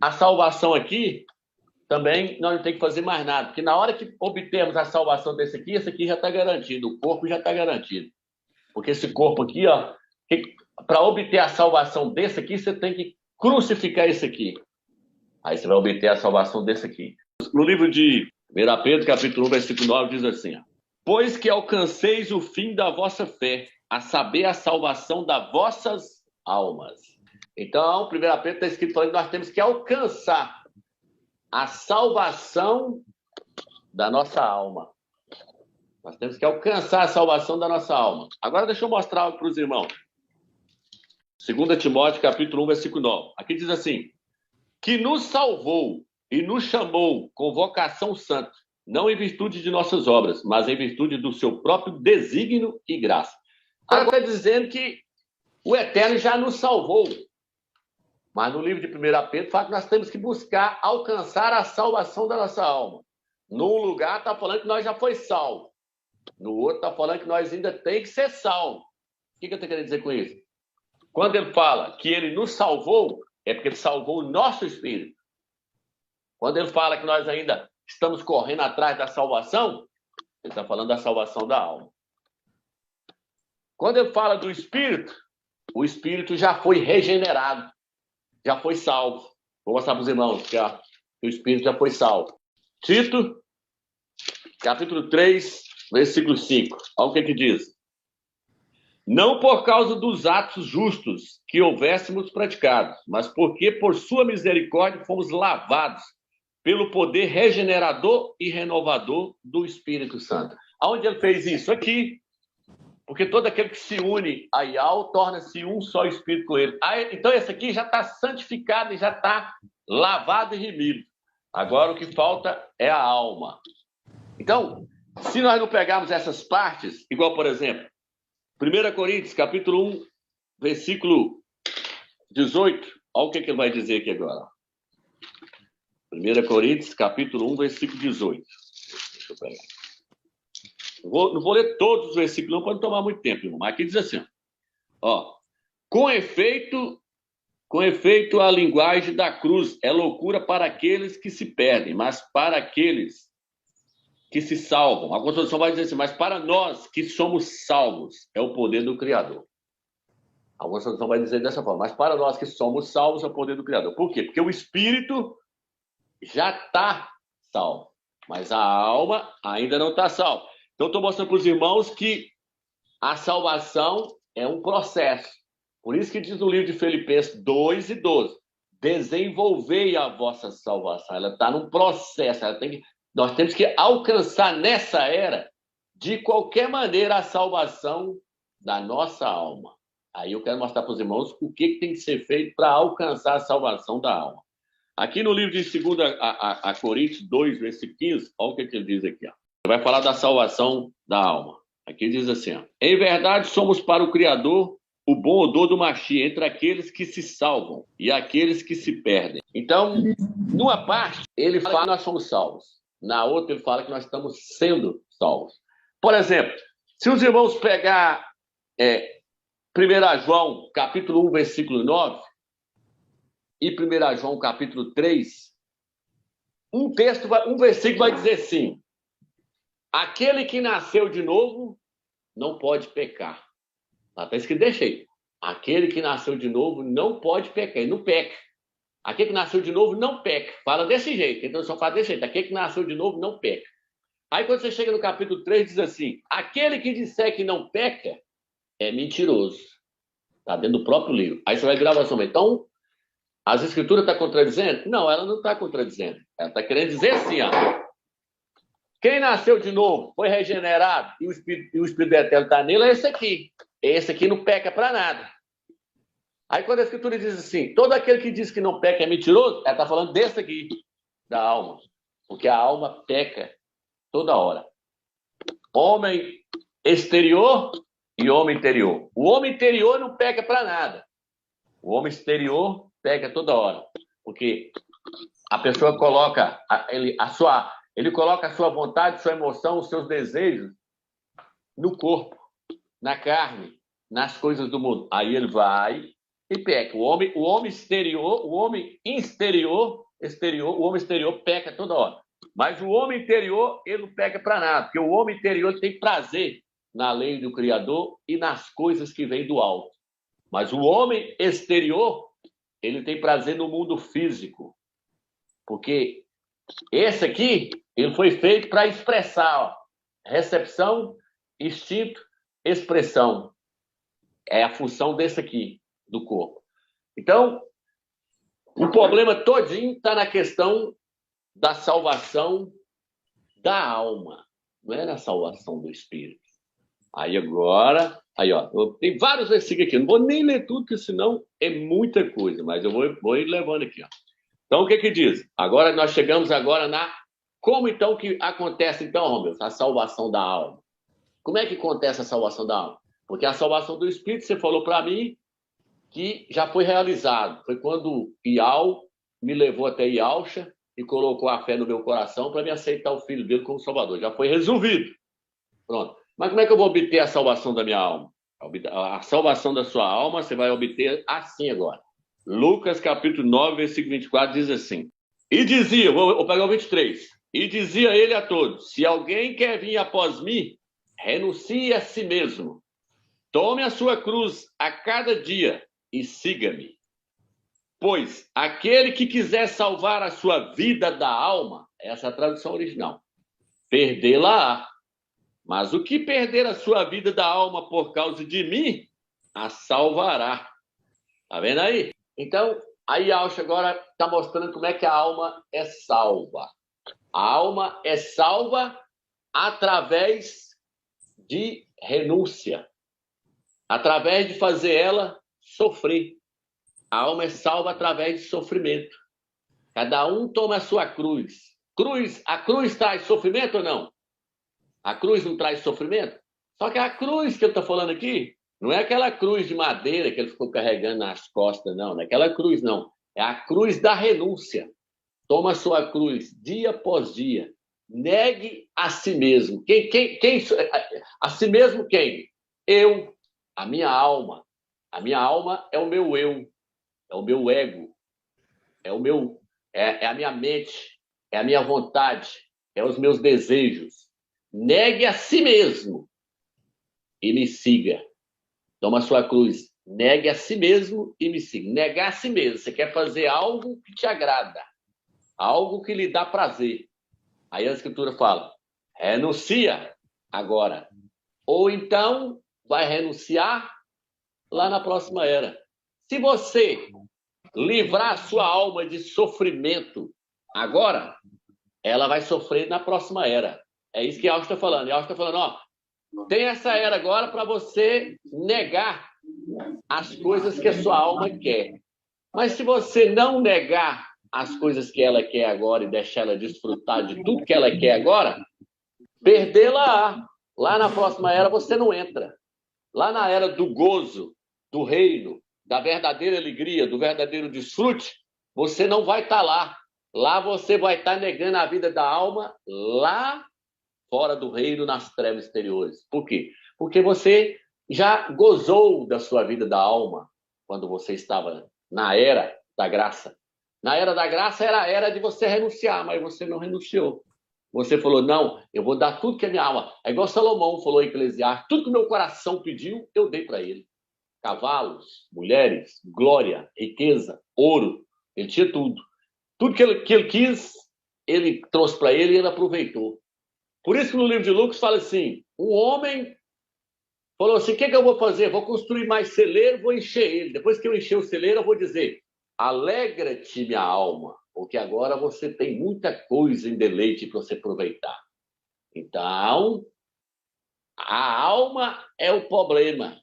A salvação aqui também nós não temos que fazer mais nada, porque na hora que obtermos a salvação desse aqui, esse aqui já está garantido, o corpo já está garantido. Porque esse corpo aqui, ó, para obter a salvação desse aqui, você tem que crucificar esse aqui. Aí você vai obter a salvação desse aqui. No livro de 1 Pedro, capítulo 1, versículo 9, diz assim, ó, pois que alcanceis o fim da vossa fé, a saber, a salvação das vossas almas. Então, 1 Pedro está escrito falando que nós temos que alcançar a salvação da nossa alma. Nós temos que alcançar a salvação da nossa alma. Agora deixa eu mostrar algo para os irmãos. 2 Timóteo, capítulo 1, versículo 9. Aqui diz assim: que nos salvou e nos chamou com vocação santa, não em virtude de nossas obras, mas em virtude do seu próprio desígnio e graça. Agora está dizendo que o Eterno já nos salvou. Mas no livro de 1 Pedro fala que nós temos que buscar alcançar a salvação da nossa alma. Num lugar está falando que nós já foi salvo. No outro está falando que nós ainda tem que ser salvo. O que eu estou querendo dizer com isso? Quando ele fala que ele nos salvou, é porque ele salvou o nosso espírito. Quando ele fala que nós ainda estamos correndo atrás da salvação, ele está falando da salvação da alma. Quando ele fala do espírito, o espírito já foi regenerado, já foi salvo. Vou mostrar para os irmãos que o espírito já foi salvo. Tito, capítulo 3, versículo 5. Olha o que diz. Não por causa dos atos justos que houvéssemos praticado, mas porque por sua misericórdia fomos lavados pelo poder regenerador e renovador do Espírito Santo. Aonde ele fez isso? Aqui. Porque todo aquele que se une a Yahweh torna-se um só Espírito com ele. Então esse aqui já está santificado e já está lavado e remido. Agora o que falta é a alma. Então, se nós não pegarmos essas partes, igual por exemplo, 1 Coríntios, capítulo 1, versículo 18. Olha o que ele vai dizer aqui agora. 1 Coríntios, capítulo 1, versículo 18. Deixa eu pegar. Não vou ler todos os versículos, não, para não tomar muito tempo, irmão. Mas aqui diz assim, ó. Com efeito, a linguagem da cruz é loucura para aqueles que se perdem, mas para aqueles que se salvam. A Constituição vai dizer assim, mas para nós que somos salvos, é o poder do Criador. A Constituição vai dizer dessa forma, mas para nós que somos salvos, é o poder do Criador. Por quê? Porque o Espírito já está salvo, mas a alma ainda não está salva. Então, estou mostrando para os irmãos que a salvação é um processo. Por isso que diz no livro de Filipenses 2 e 12, desenvolvei a vossa salvação. Ela está num processo, nós temos que alcançar nessa era, de qualquer maneira, a salvação da nossa alma. Aí eu quero mostrar para os irmãos o que tem que ser feito para alcançar a salvação da alma. Aqui no livro de 2 a Coríntios 2, versículo 15, olha o que ele diz aqui. Ó. Vai falar da salvação da alma. Aqui diz assim, ó, em verdade somos para o Criador o bom odor do Mashiach entre aqueles que se salvam e aqueles que se perdem. Então, numa parte, ele fala que nós somos salvos. Na outra, ele fala que nós estamos sendo salvos. Por exemplo, se os irmãos pegar 1 João, capítulo 1, versículo 9, e 1 João, capítulo 3, um versículo vai dizer assim, aquele que nasceu de novo não pode pecar. Está escrito desse jeito. Aquele que nasceu de novo não pode pecar, ele não peca. Aquele que nasceu de novo não peca. Fala desse jeito, então só fala desse jeito. Aquele que nasceu de novo não peca. Aí quando você chega no capítulo 3, diz assim, aquele que disser que não peca é mentiroso. Está dentro do próprio livro. Aí você vai virar assim, então, as escrituras estão contradizendo? Não, ela não está contradizendo. Ela está querendo dizer assim, ó. Quem nasceu de novo, foi regenerado, e o Espírito Eterno está nele, é esse aqui. Esse aqui não peca para nada. Aí quando a Escritura diz assim, todo aquele que diz que não peca é mentiroso, ela está falando desse aqui, da alma. Porque a alma peca toda hora. Homem exterior e homem interior. O homem interior não peca para nada. O homem exterior peca toda hora. Porque a pessoa coloca ele coloca a sua vontade, sua emoção, os seus desejos no corpo, na carne, nas coisas do mundo. Aí ele vai e peca. O homem exterior, o homem exterior peca toda hora. Mas o homem interior, ele não peca para nada, porque o homem interior tem prazer na lei do Criador e nas coisas que vêm do alto. Mas o homem exterior, ele tem prazer no mundo físico. Porque esse aqui, ele foi feito para expressar, ó, recepção, instinto, expressão. É a função desse aqui, do corpo. Então, o problema todinho está na questão da salvação da alma, não é na salvação do espírito. Aí agora, tem vários versículos aqui, não vou nem ler tudo, porque senão é muita coisa, mas eu vou ir levando aqui. Ó. Então, o que diz? Agora, nós chegamos agora na... Como então que acontece, então, Romeu, a salvação da alma? Como é que acontece a salvação da alma? Porque a salvação do espírito, você falou para mim, que já foi realizado. Foi quando Ial me levou até Ialcha e colocou a fé no meu coração para me aceitar o filho dele como salvador. Já foi resolvido. Pronto. Mas como é que eu vou obter a salvação da minha alma? A salvação da sua alma você vai obter assim agora. Lucas capítulo 9, versículo 24 diz assim. E dizia, vou pegar o 23. E dizia ele a todos, se alguém quer vir após mim, renuncie a si mesmo. Tome a sua cruz a cada dia e siga-me. Pois aquele que quiser salvar a sua vida da alma, essa é a tradução original, perdê-la-á. Mas o que perder a sua vida da alma por causa de mim, a salvará. Tá vendo aí? Então, aí Alcha agora está mostrando como é que a alma é salva. A alma é salva através de renúncia. Através de fazer ela sofrer. A alma é salva através de sofrimento. Cada um toma a sua cruz. A cruz traz sofrimento ou não? A cruz não traz sofrimento? Só que a cruz que eu estou falando aqui, não é aquela cruz de madeira que ele ficou carregando nas costas, não. Não é aquela cruz, não. É a cruz da renúncia. Toma a sua cruz dia após dia. Negue a si mesmo. Quem a si mesmo quem? Eu, a minha alma. A minha alma é o meu eu, é o meu ego, é a minha mente, é a minha vontade, é os meus desejos. Negue a si mesmo e me siga. Toma a sua cruz. Negue a si mesmo e me siga. Negar a si mesmo. Você quer fazer algo que te agrada, algo que lhe dá prazer. Aí a Escritura fala, renuncia agora. Ou então vai renunciar lá na próxima era. Se você livrar a sua alma de sofrimento agora, ela vai sofrer na próxima era. É isso que Alcha está falando. Alcha está falando, ó, tem essa era agora para você negar as coisas que a sua alma quer. Mas se você não negar as coisas que ela quer agora e deixar ela desfrutar de tudo que ela quer agora, perdê-la. Lá na próxima era você não entra. Lá na era do gozo, do reino, da verdadeira alegria, do verdadeiro desfrute, você não vai estar lá. Lá você vai estar negando a vida da alma, lá fora do reino, nas trevas exteriores. Por quê? Porque você já gozou da sua vida da alma quando você estava na era da graça. Na era da graça era a era de você renunciar, mas você não renunciou. Você falou, não, eu vou dar tudo que é minha alma. É igual Salomão falou em Eclesiastes, tudo que o meu coração pediu, eu dei para ele. Cavalos, mulheres, glória, riqueza, ouro, ele tinha tudo. Tudo que ele quis, ele trouxe para ele e ele aproveitou. Por isso que no livro de Lucas fala assim, um homem falou assim, o que eu vou fazer? Vou construir mais celeiro, vou encher ele. Depois que eu encher o celeiro, eu vou dizer, alegra-te, minha alma, porque agora você tem muita coisa em deleite para você aproveitar. Então, a alma é o problema.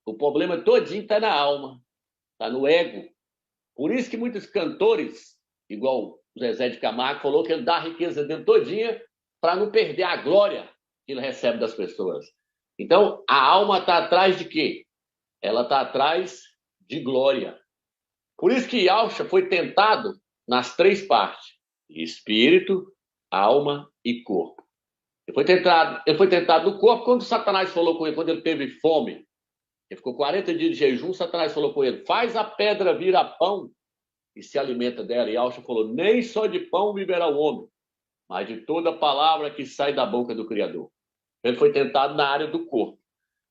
O problema todinho está na alma, está no ego. Por isso que muitos cantores, igual o Zezé de Camargo, falou que ele dá a riqueza dele todinha para não perder a glória que ele recebe das pessoas. Então, a alma está atrás de quê? Ela está atrás de glória. Por isso que Alcha foi tentado nas três partes: espírito, alma e corpo. Ele foi tentado no corpo quando Satanás falou com ele, quando ele teve fome. Ele ficou 40 dias de jejum, Satanás falou com ele, faz a pedra virar pão e se alimenta dela. E Alcha falou, nem só de pão viverá o homem, mas de toda palavra que sai da boca do Criador. Ele foi tentado na área do corpo.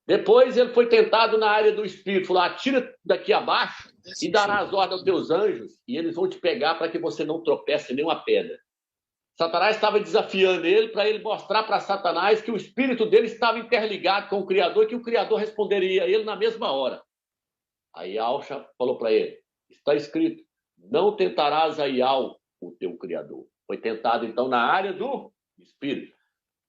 Depois ele foi tentado na área do espírito. Falou, atira daqui abaixo e dará as ordens aos teus anjos e eles vão te pegar para que você não tropece em nenhuma pedra. Satanás estava desafiando ele para ele mostrar para Satanás que o espírito dele estava interligado com o Criador e que o Criador responderia a ele na mesma hora. Aí Alcha falou para ele, está escrito, não tentarás a Ial, o teu Criador. Foi tentado, então, na área do espírito.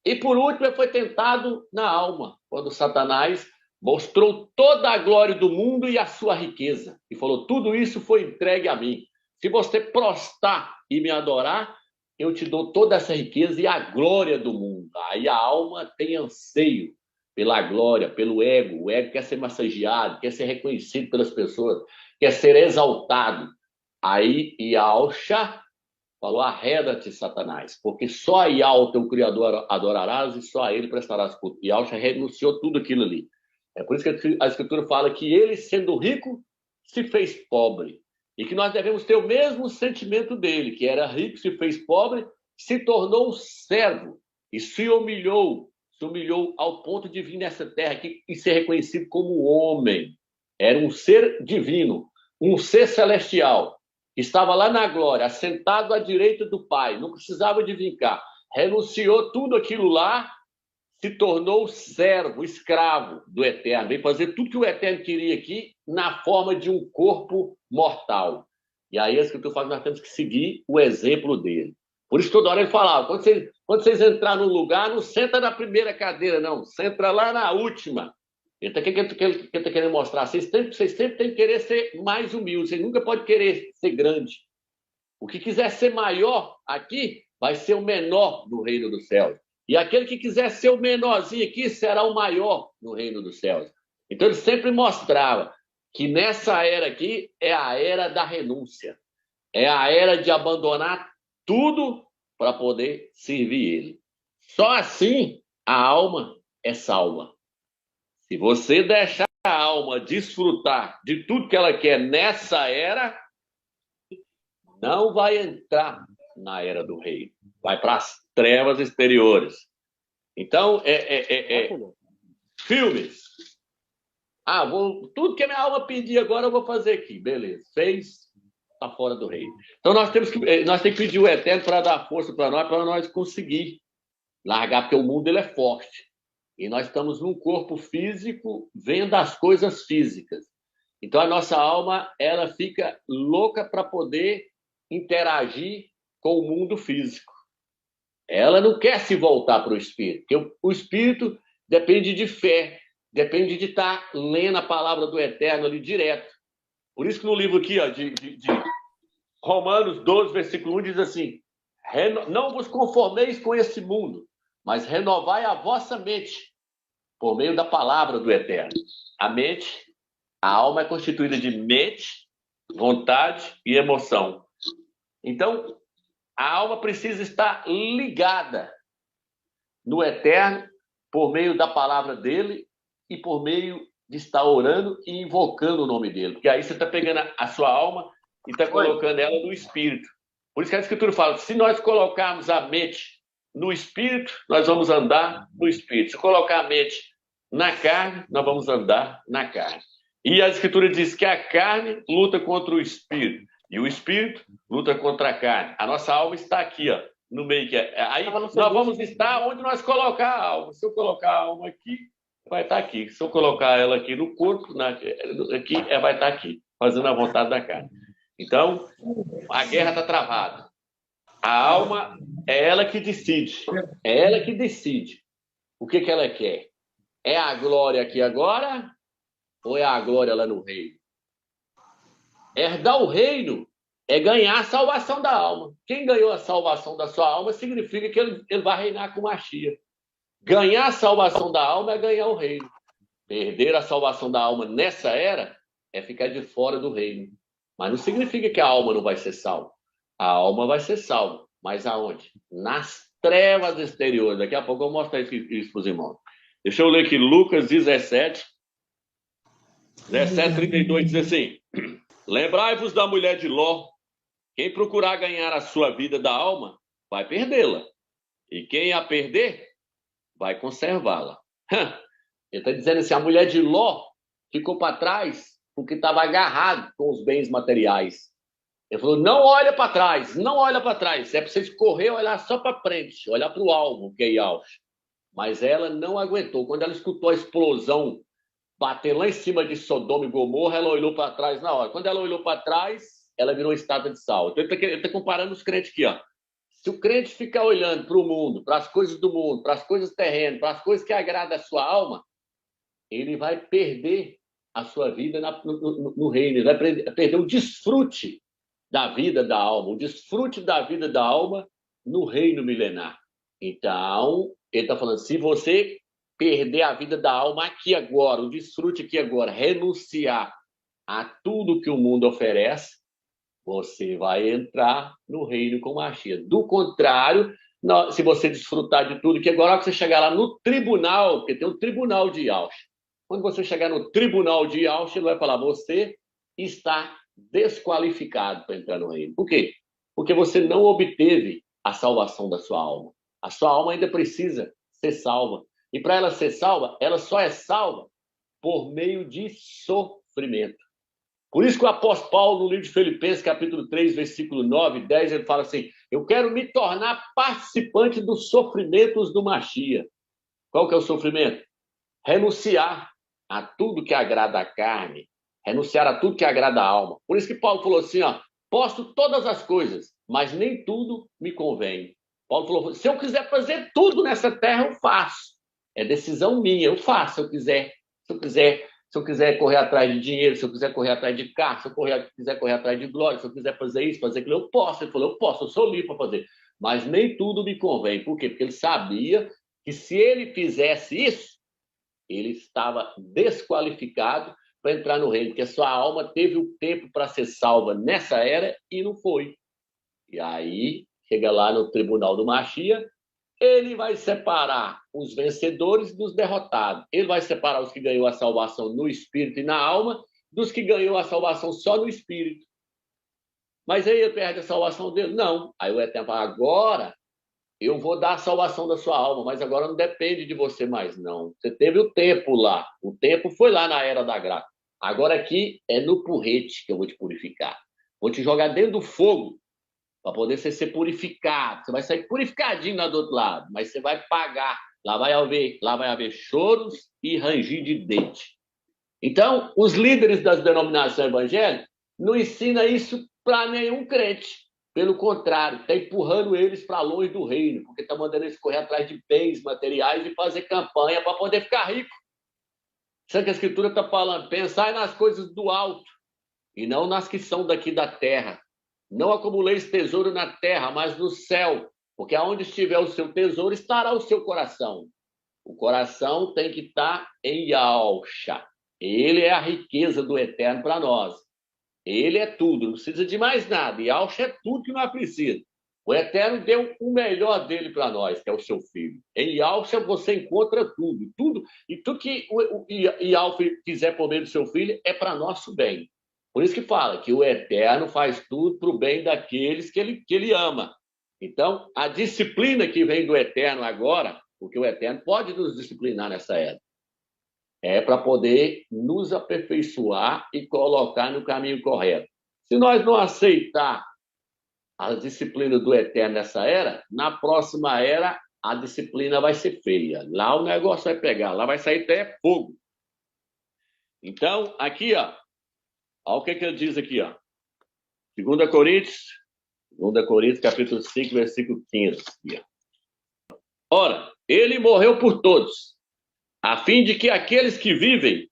E, por último, ele foi tentado na alma, quando Satanás mostrou toda a glória do mundo e a sua riqueza. E falou, tudo isso foi entregue a mim. Se você prostrar e me adorar, eu te dou toda essa riqueza e a glória do mundo. Aí a alma tem anseio pela glória, pelo ego. O ego quer ser massageado, quer ser reconhecido pelas pessoas, quer ser exaltado. Aí Yalcha falou, arreda-te, Satanás, porque só a Ial, teu Criador, adorarás e só a ele prestarás culto. Yalcha renunciou tudo aquilo ali. É por isso que a Escritura fala que ele, sendo rico, se fez pobre. E que nós devemos ter o mesmo sentimento dele, que era rico, se fez pobre, se tornou servo e se humilhou ao ponto de vir nessa terra aqui e ser reconhecido como homem. Era um ser divino, um ser celestial, que estava lá na glória, assentado à direita do Pai, não precisava de vir cá. Renunciou tudo aquilo lá, se tornou servo, escravo do Eterno, veio fazer tudo que o Eterno queria aqui na forma de um corpo mortal. E aí a Escritura fala que nós temos que seguir o exemplo dele. Por isso toda hora ele falava, quando vocês entrarem num lugar, não senta na primeira cadeira, não, senta lá na última. Então, o que ele está querendo mostrar? Vocês sempre têm que querer ser mais humildes, vocês nunca podem querer ser grande. O que quiser ser maior aqui, vai ser o menor no reino dos céus. E aquele que quiser ser o menorzinho aqui, será o maior no reino dos céus. Então, ele sempre mostrava que nessa era aqui é a era da renúncia. É a era de abandonar tudo para poder servir ele. Só assim a alma é salva. Se você deixar a alma desfrutar de tudo que ela quer nessa era, não vai entrar na era do reino. Vai para as trevas exteriores. Então, filmes. Tudo que a minha alma pedir agora eu vou fazer aqui. Beleza. Fez, está fora do reino. Então, nós temos que pedir o Eterno para dar força para nós conseguir largar, porque o mundo ele é forte. E nós estamos num corpo físico vendo as coisas físicas. Então, a nossa alma ela fica louca para poder interagir com o mundo físico. Ela não quer se voltar para o espírito, porque o espírito depende de fé, depende de estar lendo a palavra do Eterno ali direto. Por isso que no livro aqui, ó, de Romanos 12, versículo 1, diz assim, não vos conformeis com esse mundo, mas renovai a vossa mente por meio da palavra do Eterno. A alma é constituída de mente, vontade e emoção. Então, a alma precisa estar ligada no Eterno por meio da palavra dele e por meio de estar orando e invocando o nome dele. Porque aí você está pegando a sua alma e está colocando ela no Espírito. Por isso que a Escritura fala, se nós colocarmos a mente no Espírito, nós vamos andar no Espírito. Se colocar a mente na carne, nós vamos andar na carne. E a Escritura diz que a carne luta contra o Espírito. E o Espírito luta contra a carne. A nossa alma está aqui, ó, no meio. Aí nós vamos estar onde nós colocar a alma. Se eu colocar a alma aqui, vai estar aqui. Se eu colocar ela aqui no corpo, aqui, vai estar aqui, fazendo a vontade da carne. Então, a guerra está travada. A alma é ela que decide. É ela que decide o que ela quer. É a glória aqui agora ou é a glória lá no reino? Herdar o reino é ganhar a salvação da alma. Quem ganhou a salvação da sua alma significa que ele vai reinar com Mashiach. Ganhar a salvação da alma é ganhar o reino. Perder a salvação da alma nessa era é ficar de fora do reino. Mas não significa que a alma não vai ser salva. A alma vai ser salva. Mas aonde? Nas trevas exteriores. Daqui a pouco eu vou mostrar isso para os irmãos. Deixa eu ler aqui Lucas 17, 32, diz assim: lembrai-vos da mulher de Ló. Quem procurar ganhar a sua vida da alma, vai perdê-la. E quem a perder, vai conservá-la. Ele está dizendo assim, a mulher de Ló ficou para trás porque estava agarrado com os bens materiais. Ele falou, não olha para trás, não olha para trás. É para vocês correr, olhar só para frente, olhar para o alvo, que é Yaush. Mas ela não aguentou. Quando ela escutou a explosão bater lá em cima de Sodoma e Gomorra, ela olhou para trás na hora. Quando ela olhou para trás, ela virou estátua de sal. Então, ele está comparando os crentes aqui, ó. Se o crente ficar olhando para o mundo, para as coisas do mundo, para as coisas terrenas, para as coisas que agradam a sua alma, ele vai perder a sua vida no reino. Ele vai perder o desfrute da vida da alma, o desfrute da vida da alma no reino milenar. Então, ele está falando, se você perder a vida da alma aqui agora, o desfrute aqui agora, renunciar a tudo que o mundo oferece, você vai entrar no reino com Mashiach. Do contrário, se você desfrutar de tudo, que agora que você chegar lá no tribunal, porque tem um tribunal de Yaush, quando você chegar no tribunal de Yaush, ele vai falar, você está desqualificado para entrar no reino. Por quê? Porque você não obteve a salvação da sua alma. A sua alma ainda precisa ser salva. E para ela ser salva, ela só é salva por meio de sofrimento. Por isso que o apóstolo Paulo, no livro de Filipenses, capítulo 3, versículo 9 e 10, ele fala assim, eu quero me tornar participante dos sofrimentos do Mashiach. Qual que é o sofrimento? Renunciar a tudo que agrada a carne, renunciar a tudo que agrada a alma. Por isso que Paulo falou assim, ó, posso todas as coisas, mas nem tudo me convém. Paulo falou, se eu quiser fazer tudo nessa terra, eu faço. É decisão minha, eu faço se eu quiser. Se eu quiser correr atrás de dinheiro, se eu quiser correr atrás de carro, se eu quiser correr atrás de glória, se eu quiser fazer isso, fazer aquilo, eu posso. Ele falou, eu posso, eu sou livre para fazer. Mas nem tudo me convém. Por quê? Porque ele sabia que se ele fizesse isso, ele estava desqualificado para entrar no reino, porque a sua alma teve o tempo para ser salva nessa era e não foi. E aí, chega lá no tribunal do Mashiach, ele vai separar os vencedores dos derrotados. Ele vai separar os que ganhou a salvação no espírito e na alma dos que ganhou a salvação só no espírito. Mas aí ele perde a salvação dele? Não. Aí o Eterno fala, agora eu vou dar a salvação da sua alma, mas agora não depende de você mais, não. Você teve o tempo lá. O tempo foi lá na era da graça. Agora aqui é no porrete que eu vou te purificar. Vou te jogar dentro do fogo para poder ser purificado. Você vai sair purificadinho lá do outro lado, mas você vai pagar. Lá vai haver choros e ranger de dente. Então, os líderes das denominações evangélicas não ensinam isso para nenhum crente. Pelo contrário, está empurrando eles para longe do reino, porque está mandando eles correr atrás de bens materiais e fazer campanha para poder ficar rico. Isso é que a Escritura está falando. Pensai nas coisas do alto e não nas que são daqui da terra. Não acumuleis tesouro na terra, mas no céu, porque aonde estiver o seu tesouro, estará o seu coração. O coração tem que estar em Yahusha. Ele é a riqueza do Eterno para nós. Ele é tudo, não precisa de mais nada. Yahusha é tudo que nós precisamos. O Eterno deu o melhor dele para nós, que é o seu Filho. Em Yahusha você encontra tudo. E tudo que o Yahusha quiser por meio do seu Filho é para nosso bem. Por isso que fala que o Eterno faz tudo para o bem daqueles que ele ama. Então, a disciplina que vem do Eterno agora, porque o Eterno pode nos disciplinar nessa era, é para poder nos aperfeiçoar e colocar no caminho correto. Se nós não aceitar a disciplina do Eterno nessa era, na próxima era a disciplina vai ser feia. Lá o negócio vai pegar, lá vai sair até fogo. Então, aqui, ó, olha o que ele diz aqui, ó. 2 Coríntios, capítulo 5, versículo 15. Aqui, ó. Ora, ele morreu por todos, a fim de que aqueles que vivem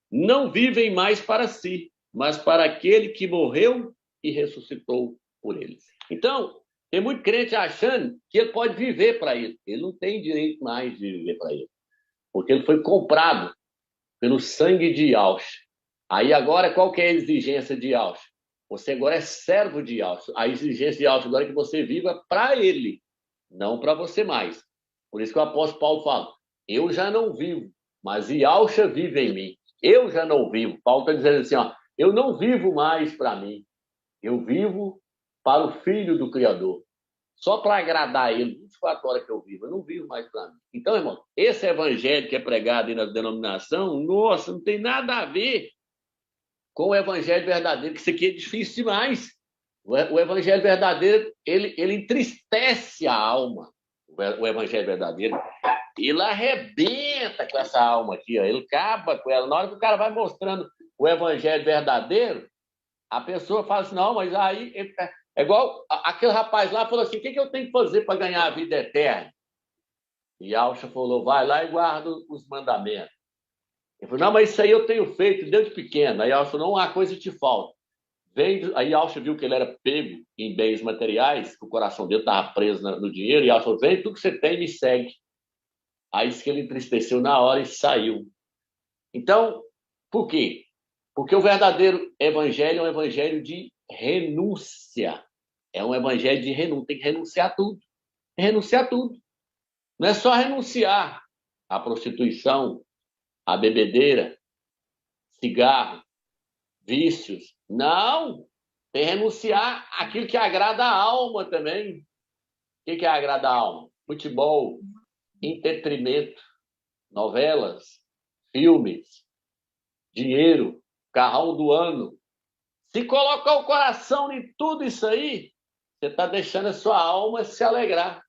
não vivem mais para si, mas para aquele que morreu e ressuscitou por eles. Então, tem muito crente achando que ele pode viver para ele. Ele não tem direito mais de viver para ele, porque ele foi comprado pelo sangue de Yahusha. Aí agora, qual que é a exigência de Yahusha? Você agora é servo de Yahusha. A exigência de Yahusha agora é que você viva para ele, não para você mais. Por isso que o apóstolo Paulo fala, eu já não vivo, mas Yahusha vive em mim. Eu já não vivo. Paulo está dizendo assim, ó, eu não vivo mais para mim. Eu vivo para o Filho do Criador. Só para agradar ele, 24 horas que eu vivo. Eu não vivo mais para mim. Então, irmão, esse evangelho que é pregado aí na denominação, nossa, não tem nada a ver com o evangelho verdadeiro, que isso aqui é difícil demais. O evangelho verdadeiro, ele entristece a alma. O evangelho verdadeiro, ele arrebenta com essa alma aqui, ó. Ele acaba com ela. Na hora que o cara vai mostrando o evangelho verdadeiro, a pessoa fala assim, não, mas aí... É igual aquele rapaz lá falou assim, o que eu tenho que fazer para ganhar a vida eterna? E Alcha falou, vai lá e guarda os mandamentos. Ele falou, não, mas isso aí eu tenho feito desde pequeno. Aí Alcha falou, não, uma coisa te falta. Aí Alcha viu que ele era pego em bens materiais, que o coração dele estava preso no dinheiro, e Alcha falou, vem, tudo que você tem, me segue. Aí isso que ele entristeceu na hora e saiu. Então, por quê? Porque o verdadeiro evangelho é um evangelho de renúncia. É um evangelho de renúncia. Tem que renunciar a tudo. Renunciar a tudo. Não é só renunciar à prostituição, à bebedeira, cigarro, vícios. Não! Tem que renunciar àquilo que agrada a alma também. O que agrada a alma? Futebol, entretenimento, novelas, filmes, dinheiro, carrão do ano. Se colocar o coração em tudo isso aí, você está deixando a sua alma se alegrar.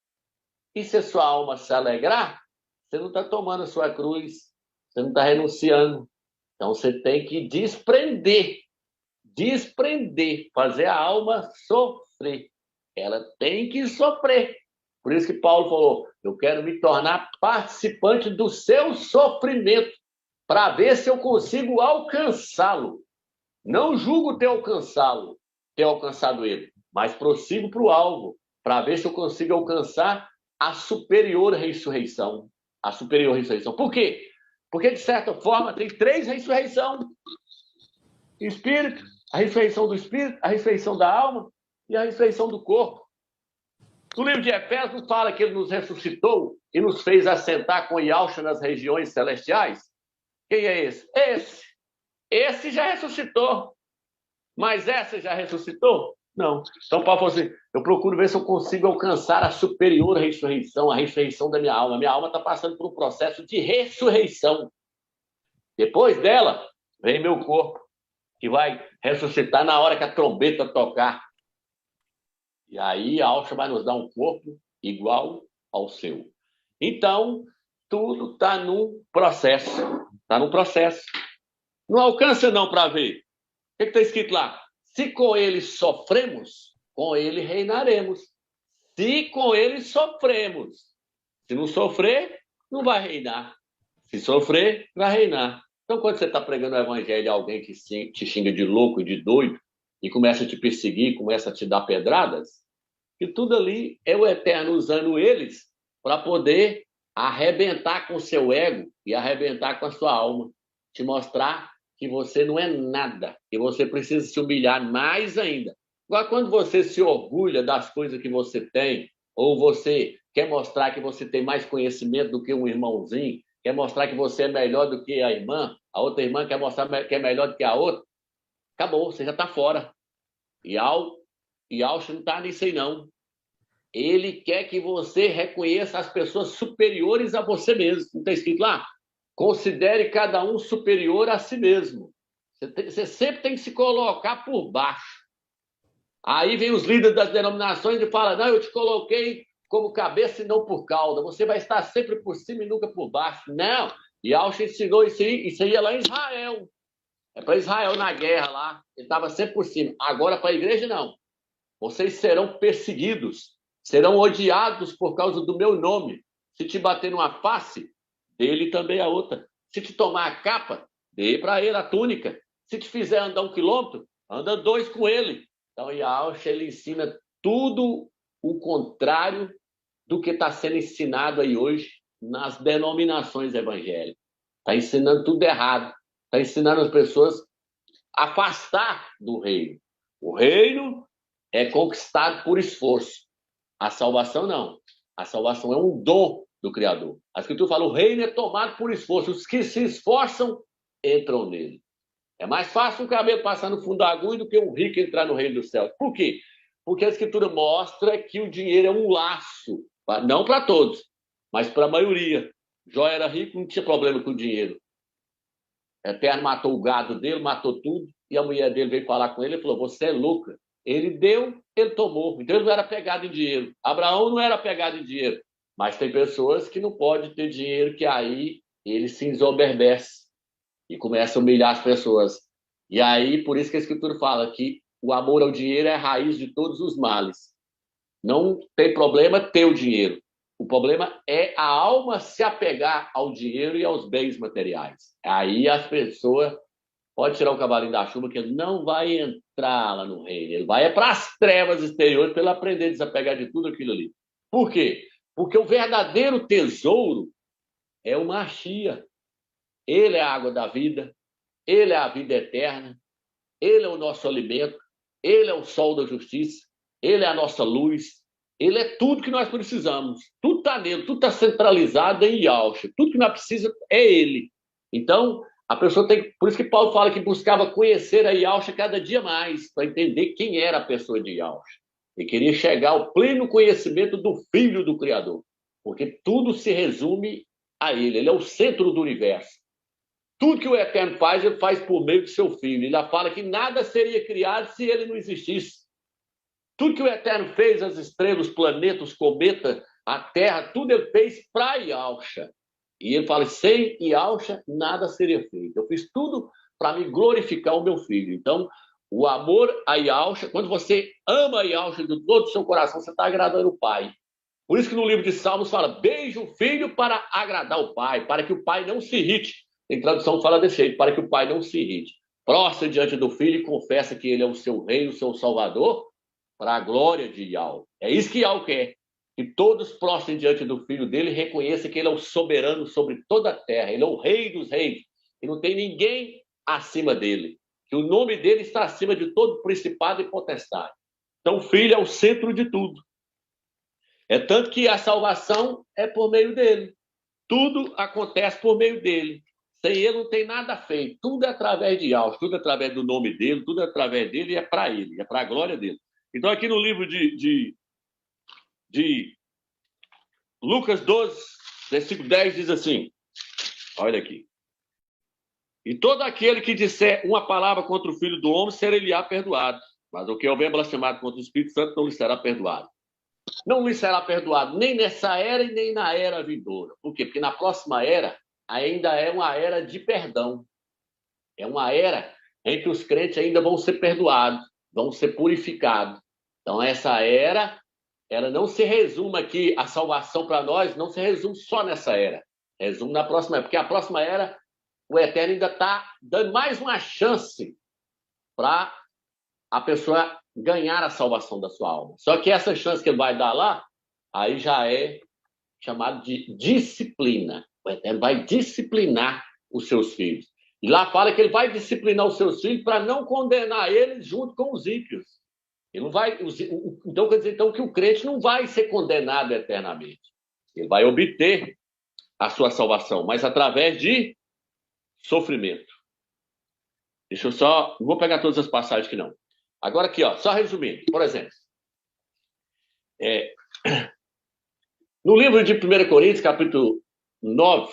E se a sua alma se alegrar, você não está tomando a sua cruz, você não está renunciando. Então você tem que desprender, fazer a alma sofrer. Ela tem que sofrer. Por isso que Paulo falou, eu quero me tornar participante do seu sofrimento, para ver se eu consigo alcançá-lo. Não julgo ter alcançado ele, mas prossigo para o alvo, para ver se eu consigo alcançar a superior ressurreição. A superior ressurreição. Por quê? Porque, de certa forma, tem 3 ressurreições. Espírito, a ressurreição do espírito, a ressurreição da alma e a ressurreição do corpo. No livro de Efésios fala que ele nos ressuscitou e nos fez assentar com Yahshua nas regiões celestiais. Quem é esse? Esse já ressuscitou. Mas essa já ressuscitou? Não. Então, Paulo falou assim, eu procuro ver se eu consigo alcançar a superior ressurreição, a ressurreição da minha alma. A minha alma está passando por um processo de ressurreição. Depois dela, vem meu corpo, que vai ressuscitar na hora que a trombeta tocar. E aí a Alcha vai nos dar um corpo igual ao seu. Então, tudo está num processo. Está num processo. Não alcança não para ver. O que está escrito lá? Se com ele sofremos, com ele reinaremos. Se com ele sofremos. Se não sofrer, não vai reinar. Se sofrer, vai reinar. Então, quando você está pregando o evangelho a alguém que te xinga de louco e de doido, e começa a te perseguir, começa a te dar pedradas, que tudo ali é o Eterno usando eles para poder arrebentar com o seu ego e arrebentar com a sua alma. Te mostrar que você não é nada, que você precisa se humilhar mais ainda. Agora, quando você se orgulha das coisas que você tem, ou você quer mostrar que você tem mais conhecimento do que um irmãozinho, quer mostrar que você é melhor do que a irmã, a outra irmã quer mostrar que é melhor do que a outra, acabou, você já está fora. E Alcho não está nisso aí, não. Ele quer que você reconheça as pessoas superiores a você mesmo. Não está escrito lá? Considere cada um superior a si mesmo. Você sempre tem que se colocar por baixo. Aí vem os líderes das denominações e falam, não, eu te coloquei como cabeça e não por cauda. Você vai estar sempre por cima e nunca por baixo. Não. E Alcho ensinou isso aí é lá em Israel. É para Israel na guerra lá. Ele estava sempre por cima. Agora para a igreja, não. Vocês serão perseguidos, serão odiados por causa do meu nome. Se te bater numa face, dê-lhe também a outra. Se te tomar a capa, dê para ele a túnica. Se te fizer andar 1 quilômetro, anda 2 com ele. Então, Yahshua, ele ensina tudo o contrário do que está sendo ensinado aí hoje nas denominações evangélicas. Está ensinando tudo errado. Está ensinando as pessoas a afastar do reino. O reino é conquistado por esforço. A salvação não. A salvação é um dom do Criador. A Escritura fala, o reino é tomado por esforço. Os que se esforçam entram nele. É mais fácil um cabelo passar no fundo da agulha do que um rico entrar no reino dos céus. Por quê? Porque a Escritura mostra que o dinheiro é um laço. Não para todos, mas para a maioria. Jó era rico, não tinha problema com o dinheiro. O Eterno matou o gado dele, matou tudo, e a mulher dele veio falar com ele e falou, você é louca. Ele deu, ele tomou. Então ele não era apegado em dinheiro. Abraão não era apegado em dinheiro. Mas tem pessoas que não podem ter dinheiro, que aí ele se ensoberbece e começa a humilhar as pessoas. E aí, por isso que a Escritura fala que o amor ao dinheiro é a raiz de todos os males. Não tem problema ter o dinheiro. O problema é a alma se apegar ao dinheiro e aos bens materiais. Aí as pessoas podem tirar o cavalinho da chuva, que ele não vai entrar lá no reino. Ele vai para as trevas exteriores para ele aprender a desapegar de tudo aquilo ali. Por quê? Porque o verdadeiro tesouro é o Machia. Ele é a água da vida, ele é a vida eterna, ele é o nosso alimento, ele é o sol da justiça, ele é a nossa luz, ele é tudo que nós precisamos. Tudo está nele, tudo está centralizado em Yahshua. Tudo que nós precisamos é ele. Então, a pessoa tem... Por isso que Paulo fala que buscava conhecer a Yahshua cada dia mais, para entender quem era a pessoa de Yahshua. Ele queria chegar ao pleno conhecimento do Filho do Criador, porque tudo se resume a ele. Ele é o centro do universo. Tudo que o Eterno faz, ele faz por meio do seu Filho. Ele já fala que nada seria criado se ele não existisse. Tudo que o Eterno fez, as estrelas, os planetas, os cometas, a Terra, tudo ele fez para Yahshua. E ele fala, sem Yahshua, nada seria feito. Eu fiz tudo para me glorificar o meu Filho. Então, o amor a Yahshua, quando você ama Yahshua de todo o seu coração, você está agradando o Pai. Por isso que no livro de Salmos fala, beije o Filho para agradar o Pai, para que o Pai não se irrite. Tem tradução que fala desse jeito, para que o Pai não se irrite. Prostra diante do Filho e confessa que ele é o seu Rei, o seu Salvador, para a glória de Yahweh. É isso que Yahweh quer. Que todos prostrem diante do Filho dele e reconheçam que ele é o soberano sobre toda a terra. Ele é o Rei dos reis. E não tem ninguém acima dele. Que o nome dele está acima de todo principado e potestade. Então o Filho é o centro de tudo. É tanto que a salvação é por meio dele. Tudo acontece por meio dele. Sem ele não tem nada feito. Tudo é através de Yahweh, tudo é através do nome dele, tudo é através dele e é para ele, é para a glória dele. Então, aqui no livro de Lucas 12, versículo 10, diz assim, olha aqui. E todo aquele que disser uma palavra contra o Filho do Homem, será-lhe-á perdoado. Mas o que houver blasfemado contra o Espírito Santo, não lhe será perdoado. Não lhe será perdoado nem nessa era e nem na era vindoura. Por quê? Porque na próxima era, ainda é uma era de perdão. É uma era em que os crentes ainda vão ser perdoados, vão ser purificados. Então, essa era, ela não se resume aqui, a salvação para nós não se resume só nessa era. Resume na próxima era, porque a próxima era, o Eterno ainda está dando mais uma chance para a pessoa ganhar a salvação da sua alma. Só que essa chance que ele vai dar lá, aí já é chamado de disciplina. O Eterno vai disciplinar os seus filhos. E lá fala que ele vai disciplinar os seus filhos para não condenar eles junto com os ímpios. Ele não vai, então, quer dizer então, que o crente não vai ser condenado eternamente. Ele vai obter a sua salvação, mas através de sofrimento. Deixa eu só... Não vou pegar todas as passagens aqui, não. Agora aqui, ó, só resumindo. Por exemplo, no livro de 1 Coríntios, capítulo 9,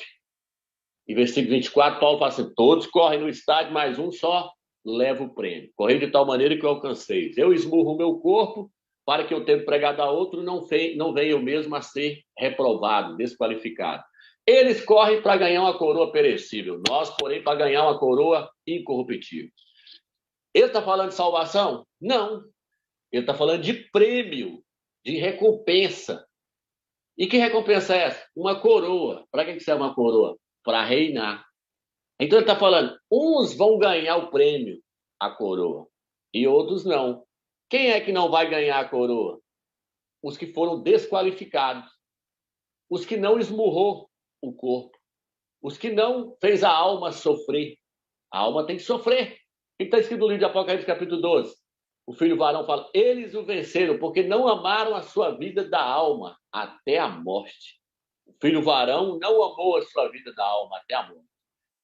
e versículo 24, Paulo fala assim, todos correm no estádio, mas um só leva o prêmio. Correi de tal maneira que eu alcanceis. Eu esmurro o meu corpo para que eu tendo pregado a outro, não venha eu mesmo a ser reprovado, desqualificado. Eles correm para ganhar uma coroa perecível. Nós, porém, para ganhar uma coroa incorruptível. Ele está falando de salvação? Não. Ele está falando de prêmio, de recompensa. E que recompensa é essa? Uma coroa. Para que serve uma coroa? Para reinar. Então ele está falando, uns vão ganhar o prêmio, a coroa, e outros não. Quem é que não vai ganhar a coroa? Os que foram desqualificados. Os que não esmurrou o corpo. Os que não fez a alma sofrer. A alma tem que sofrer. O que está escrito no livro de Apocalipse, capítulo 12? O filho varão fala, eles o venceram, porque não amaram a sua vida da alma até a morte. O filho varão não amou a sua vida da alma até a morte.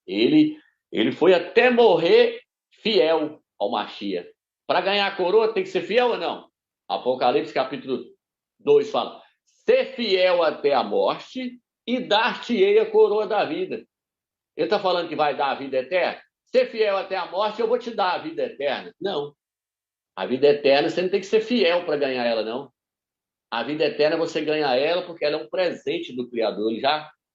Ele foi até morrer fiel ao Machia. Para ganhar a coroa tem que ser fiel ou não? Apocalipse capítulo 2 fala, ser fiel até a morte e dar-te-ei a coroa da vida. Ele está falando que vai dar a vida eterna? Ser fiel até a morte, eu vou te dar a vida eterna. Não. A vida eterna, você não tem que ser fiel para ganhar ela, não. A vida eterna você ganha ela porque ela é um presente do Criador.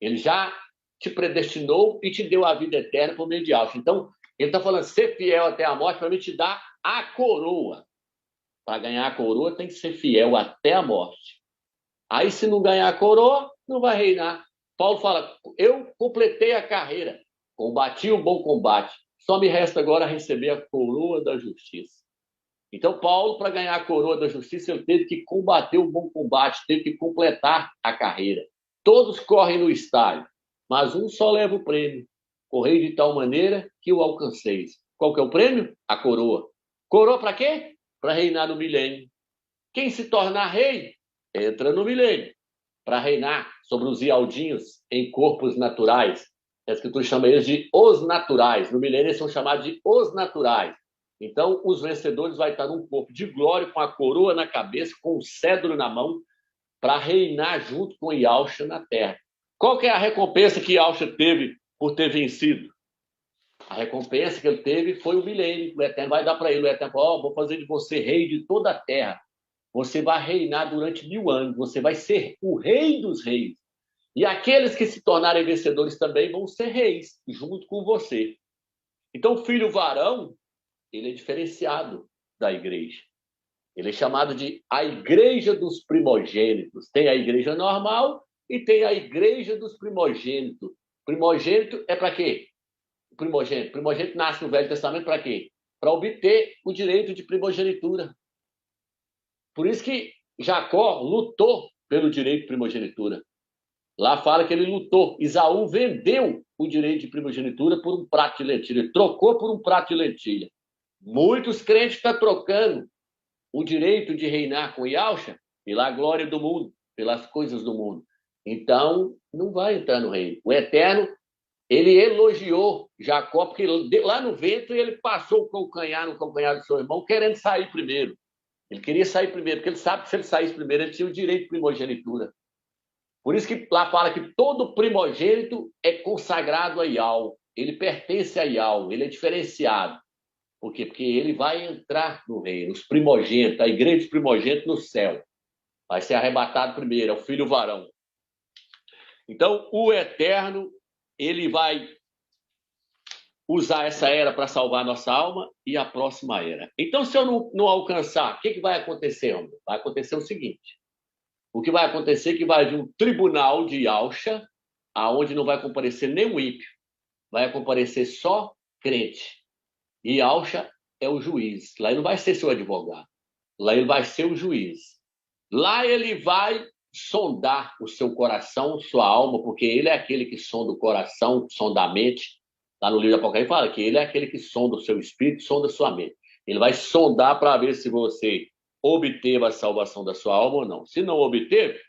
Ele já te predestinou e te deu a vida eterna por meio de algo. Então, ele está falando, ser fiel até a morte para me te dar a coroa. Para ganhar a coroa tem que ser fiel até a morte. Aí, se não ganhar a coroa, não vai reinar. Paulo fala, eu completei a carreira, combati o bom combate. Só me resta agora receber a coroa da justiça. Então, Paulo, para ganhar a coroa da justiça, ele teve que combater o bom combate, teve que completar a carreira. Todos correm no estádio, mas um só leva o prêmio. Correi de tal maneira que o alcanceis. Qual que é o prêmio? A coroa. Coroa para quê? Para reinar no milênio. Quem se tornar rei, entra no milênio. Para reinar sobre os ialdinhos em corpos naturais. A Escritura chama eles de os naturais. No milênio eles são chamados de os naturais. Então, os vencedores vão estar num corpo de glória, com a coroa na cabeça, com o cedro na mão, para reinar junto com Yahshua na terra. Qual que é a recompensa que Yahshua teve por ter vencido? A recompensa que ele teve foi o milênio. O Eterno vai dar para ele. O Eterno falou, vou fazer de você rei de toda a terra. Você vai reinar durante 1000 anos. Você vai ser o rei dos reis. E aqueles que se tornarem vencedores também vão ser reis, junto com você. Então, o filho varão, ele é diferenciado da igreja. Ele é chamado de a igreja dos primogênitos. Tem a igreja normal e tem a igreja dos primogênitos. Primogênito é para quê? Primogênito. Primogênito nasce no Velho Testamento para quê? Para obter o direito de primogenitura. Por isso que Jacó lutou pelo direito de primogenitura. Lá fala que ele lutou. Isaú vendeu o direito de primogenitura por um prato de lentilha. Ele trocou por um prato de lentilha. Muitos crentes estão trocando o direito de reinar com Yahshua pela glória do mundo, pelas coisas do mundo. Então, não vai entrar no reino. O Eterno, ele elogiou Jacó, porque lá no ventre ele passou o calcanhar no calcanhar do seu irmão, querendo sair primeiro. Ele queria sair primeiro, porque ele sabe que se ele saísse primeiro, ele tinha o direito de primogenitura. Por isso que lá fala que todo primogênito é consagrado a Yahweh. Ele pertence a Yahweh, ele é diferenciado. Por quê? Porque ele vai entrar no reino, os primogênitos, a igreja dos primogênitos no céu. Vai ser arrebatado primeiro, é o filho varão. Então, o Eterno, ele vai usar essa era para salvar a nossa alma e a próxima era. Então, se eu não alcançar, o que vai acontecer, homem? Vai acontecer o seguinte. O que vai acontecer é que vai haver um tribunal de Yahshua, aonde não vai comparecer nenhum ímpio. Vai comparecer só crente. E Yahshua é o juiz. Lá ele não vai ser seu advogado. Lá ele vai ser o juiz. Lá ele vai sondar o seu coração, sua alma, porque ele é aquele que sonda o coração, sonda a mente. Lá no livro do Apocalipse fala que ele é aquele que sonda o seu espírito, sonda a sua mente. Ele vai sondar para ver se você obteve a salvação da sua alma ou não. Se não obteve,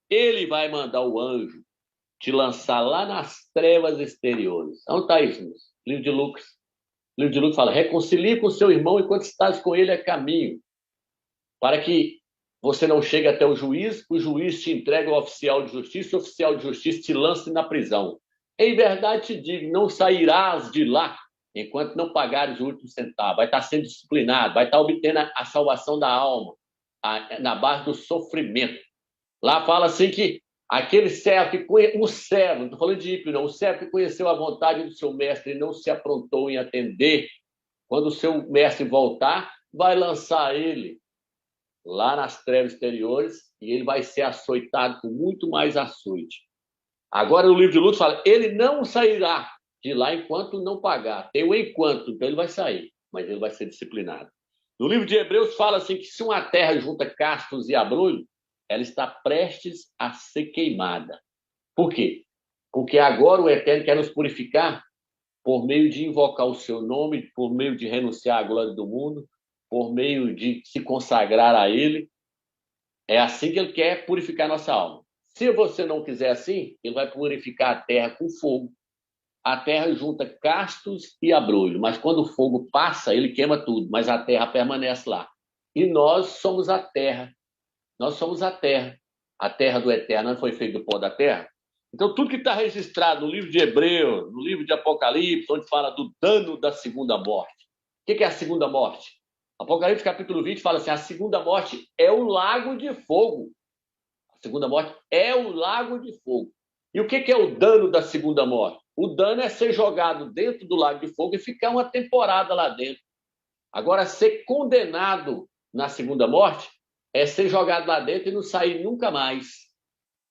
ele vai mandar o anjo te lançar lá nas trevas exteriores. Onde está isso? Livro de Lucas. O livro de Lucas fala, reconcilie com o seu irmão enquanto estás com ele a caminho, para que você não chegue até o juiz te entregue ao oficial de justiça, o oficial de justiça te lance na prisão. Em verdade te digo, não sairás de lá enquanto não pagares o último centavo. Vai estar sendo disciplinado, vai estar obtendo a salvação da alma, na base do sofrimento. Lá fala assim que aquele servo o servo, não estou falando de ímpio, não, o servo que conheceu a vontade do seu mestre e não se aprontou em atender, quando o seu mestre voltar, vai lançar ele lá nas trevas exteriores e ele vai ser açoitado com muito mais açoite. Agora, no livro de Lucas fala, ele não sairá de lá enquanto não pagar. Tem o enquanto, então ele vai sair, mas ele vai ser disciplinado. No livro de Hebreus fala assim que se uma terra junta castos e abrolhos, ela está prestes a ser queimada. Por quê? Porque agora o Eterno quer nos purificar por meio de invocar o seu nome, por meio de renunciar à glória do mundo, por meio de se consagrar a ele. É assim que ele quer purificar nossa alma. Se você não quiser assim, ele vai purificar a terra com fogo. A terra junta castos e abrolho, mas quando o fogo passa, ele queima tudo, mas a terra permanece lá. E nós somos a terra. Nós somos a terra do Eterno, não foi feito do pó da terra. Então, tudo que está registrado no livro de Hebreus, no livro de Apocalipse, onde fala do dano da segunda morte. O que é a segunda morte? Apocalipse capítulo 20 fala assim, a segunda morte é o lago de fogo. A segunda morte é o lago de fogo. E o que é o dano da segunda morte? O dano é ser jogado dentro do lago de fogo e ficar uma temporada lá dentro. Agora, ser condenado na segunda morte é ser jogado lá dentro e não sair nunca mais,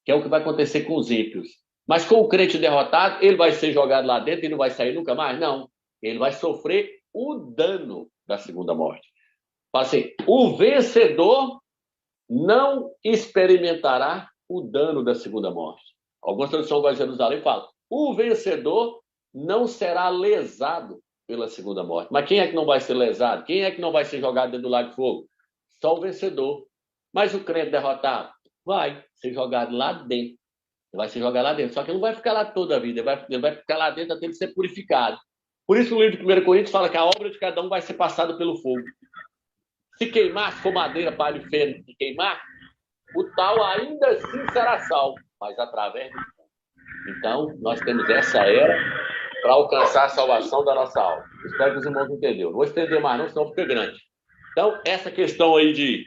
que é o que vai acontecer com os ímpios. Mas com o crente derrotado, ele vai ser jogado lá dentro e não vai sair nunca mais? Não. Ele vai sofrer o dano da segunda morte. Fala assim, o vencedor não experimentará o dano da segunda morte. Algumas traduções de Jerusalém falam, o vencedor não será lesado pela segunda morte. Mas quem é que não vai ser lesado? Quem é que não vai ser jogado dentro do lago de fogo? Só o vencedor. Mas o crente derrotado vai ser jogado lá dentro. Ele vai ser jogado lá dentro. Só que ele não vai ficar lá toda a vida. Ele vai ficar lá dentro até ele ser purificado. Por isso o livro de 1 Coríntios fala que a obra de cada um vai ser passada pelo fogo. Se queimar, se for madeira, palha e feno, se queimar, o tal ainda assim será salvo, mas através do fogo. Então, nós temos essa era para alcançar a salvação da nossa alma. Espero que os irmãos entenderam. Não vou estender mais não, senão fica grande. Então, essa questão aí de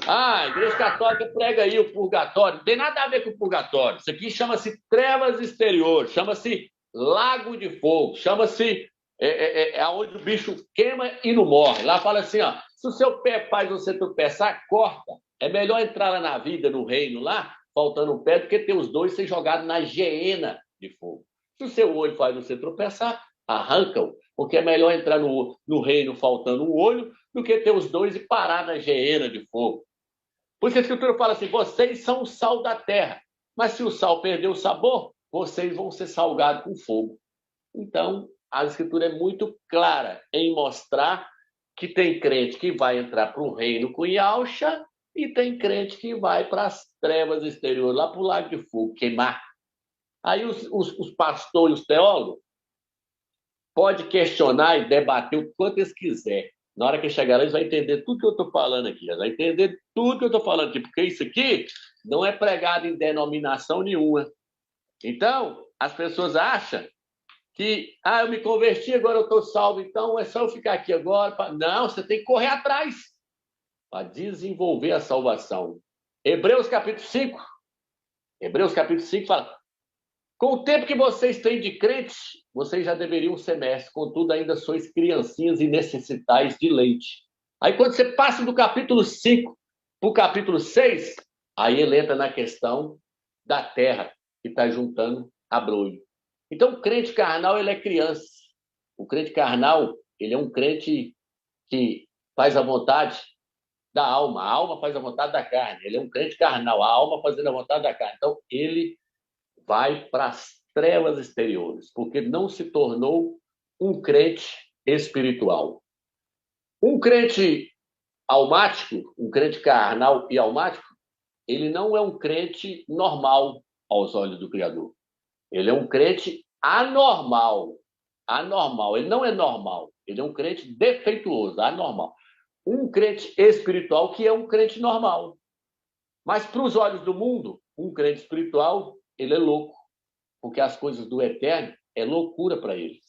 a Igreja Católica prega aí o purgatório, não tem nada a ver com o purgatório. Isso aqui chama-se trevas exteriores, chama-se lago de fogo, chama-se onde o bicho queima e não morre. Lá fala assim, ó, se o seu pé faz você tropeçar, corta. É melhor entrar lá na vida, no reino lá, faltando um pé, do que ter os dois ser jogados na geena de fogo. Se o seu olho faz você tropeçar, arranca-o, porque é melhor entrar no reino faltando um olho do que ter os dois e parar na geena de fogo. Por isso a Escritura fala assim, vocês são o sal da terra, mas se o sal perder o sabor, vocês vão ser salgados com fogo. Então, a Escritura é muito clara em mostrar que tem crente que vai entrar para o reino com Yalcha e tem crente que vai para as trevas exteriores, lá para o lago de fogo, queimar. Aí os pastores e os teólogos podem questionar e debater o quanto eles quiserem. Na hora que chegar lá, eles vão entender tudo que eu estou falando aqui. Eles vão entender tudo que eu estou falando aqui, porque isso aqui não é pregado em denominação nenhuma. Então, as pessoas acham que, eu me converti, agora eu estou salvo, então é só eu ficar aqui agora. Não, você tem que correr atrás para desenvolver a salvação. Hebreus capítulo 5. Hebreus capítulo 5 fala, com o tempo que vocês têm de crente, vocês já deveriam ser mestres, contudo ainda sois criancinhas e necessitais de leite. Aí quando você passa do capítulo 5 para o capítulo 6, aí ele entra na questão da terra, que está juntando abrolho. Então o crente carnal, ele é criança. O crente carnal, ele é um crente que faz a vontade da alma. A alma faz a vontade da carne. Ele é um crente carnal, a alma fazendo a vontade da carne. Então ele vai para as trevas exteriores, porque não se tornou um crente espiritual. Um crente almático, um crente carnal e almático, ele não é um crente normal aos olhos do Criador. Ele é um crente anormal. Anormal. Ele não é normal. Ele é um crente defeituoso, anormal. Um crente espiritual que é um crente normal. Mas para os olhos do mundo, um crente espiritual, ele é louco, porque as coisas do eterno é loucura para eles.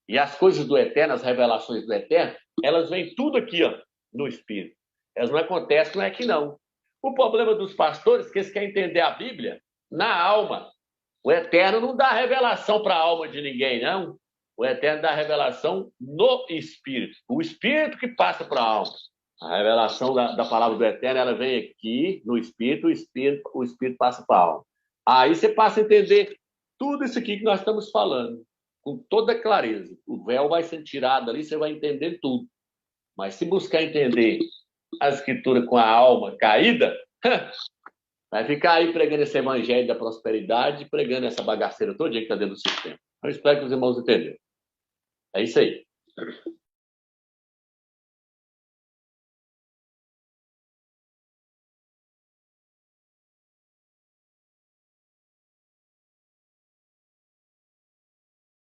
E as coisas do eterno, as revelações do eterno, elas vêm tudo aqui, ó, no Espírito. Elas não acontecem, não é aqui não. O problema dos pastores é que eles querem entender a Bíblia na alma. O eterno não dá revelação para a alma de ninguém, não. O eterno dá revelação no Espírito. O Espírito que passa para a alma. A revelação da palavra do eterno, ela vem aqui no Espírito, o Espírito passa para a alma. Aí você passa a entender tudo isso aqui que nós estamos falando, com toda clareza. O véu vai ser tirado ali, você vai entender tudo. Mas se buscar entender a Escritura com a alma caída, vai ficar aí pregando esse evangelho da prosperidade, pregando essa bagaceira todo dia que está dentro do sistema. Eu espero que os irmãos entenderam. É isso aí.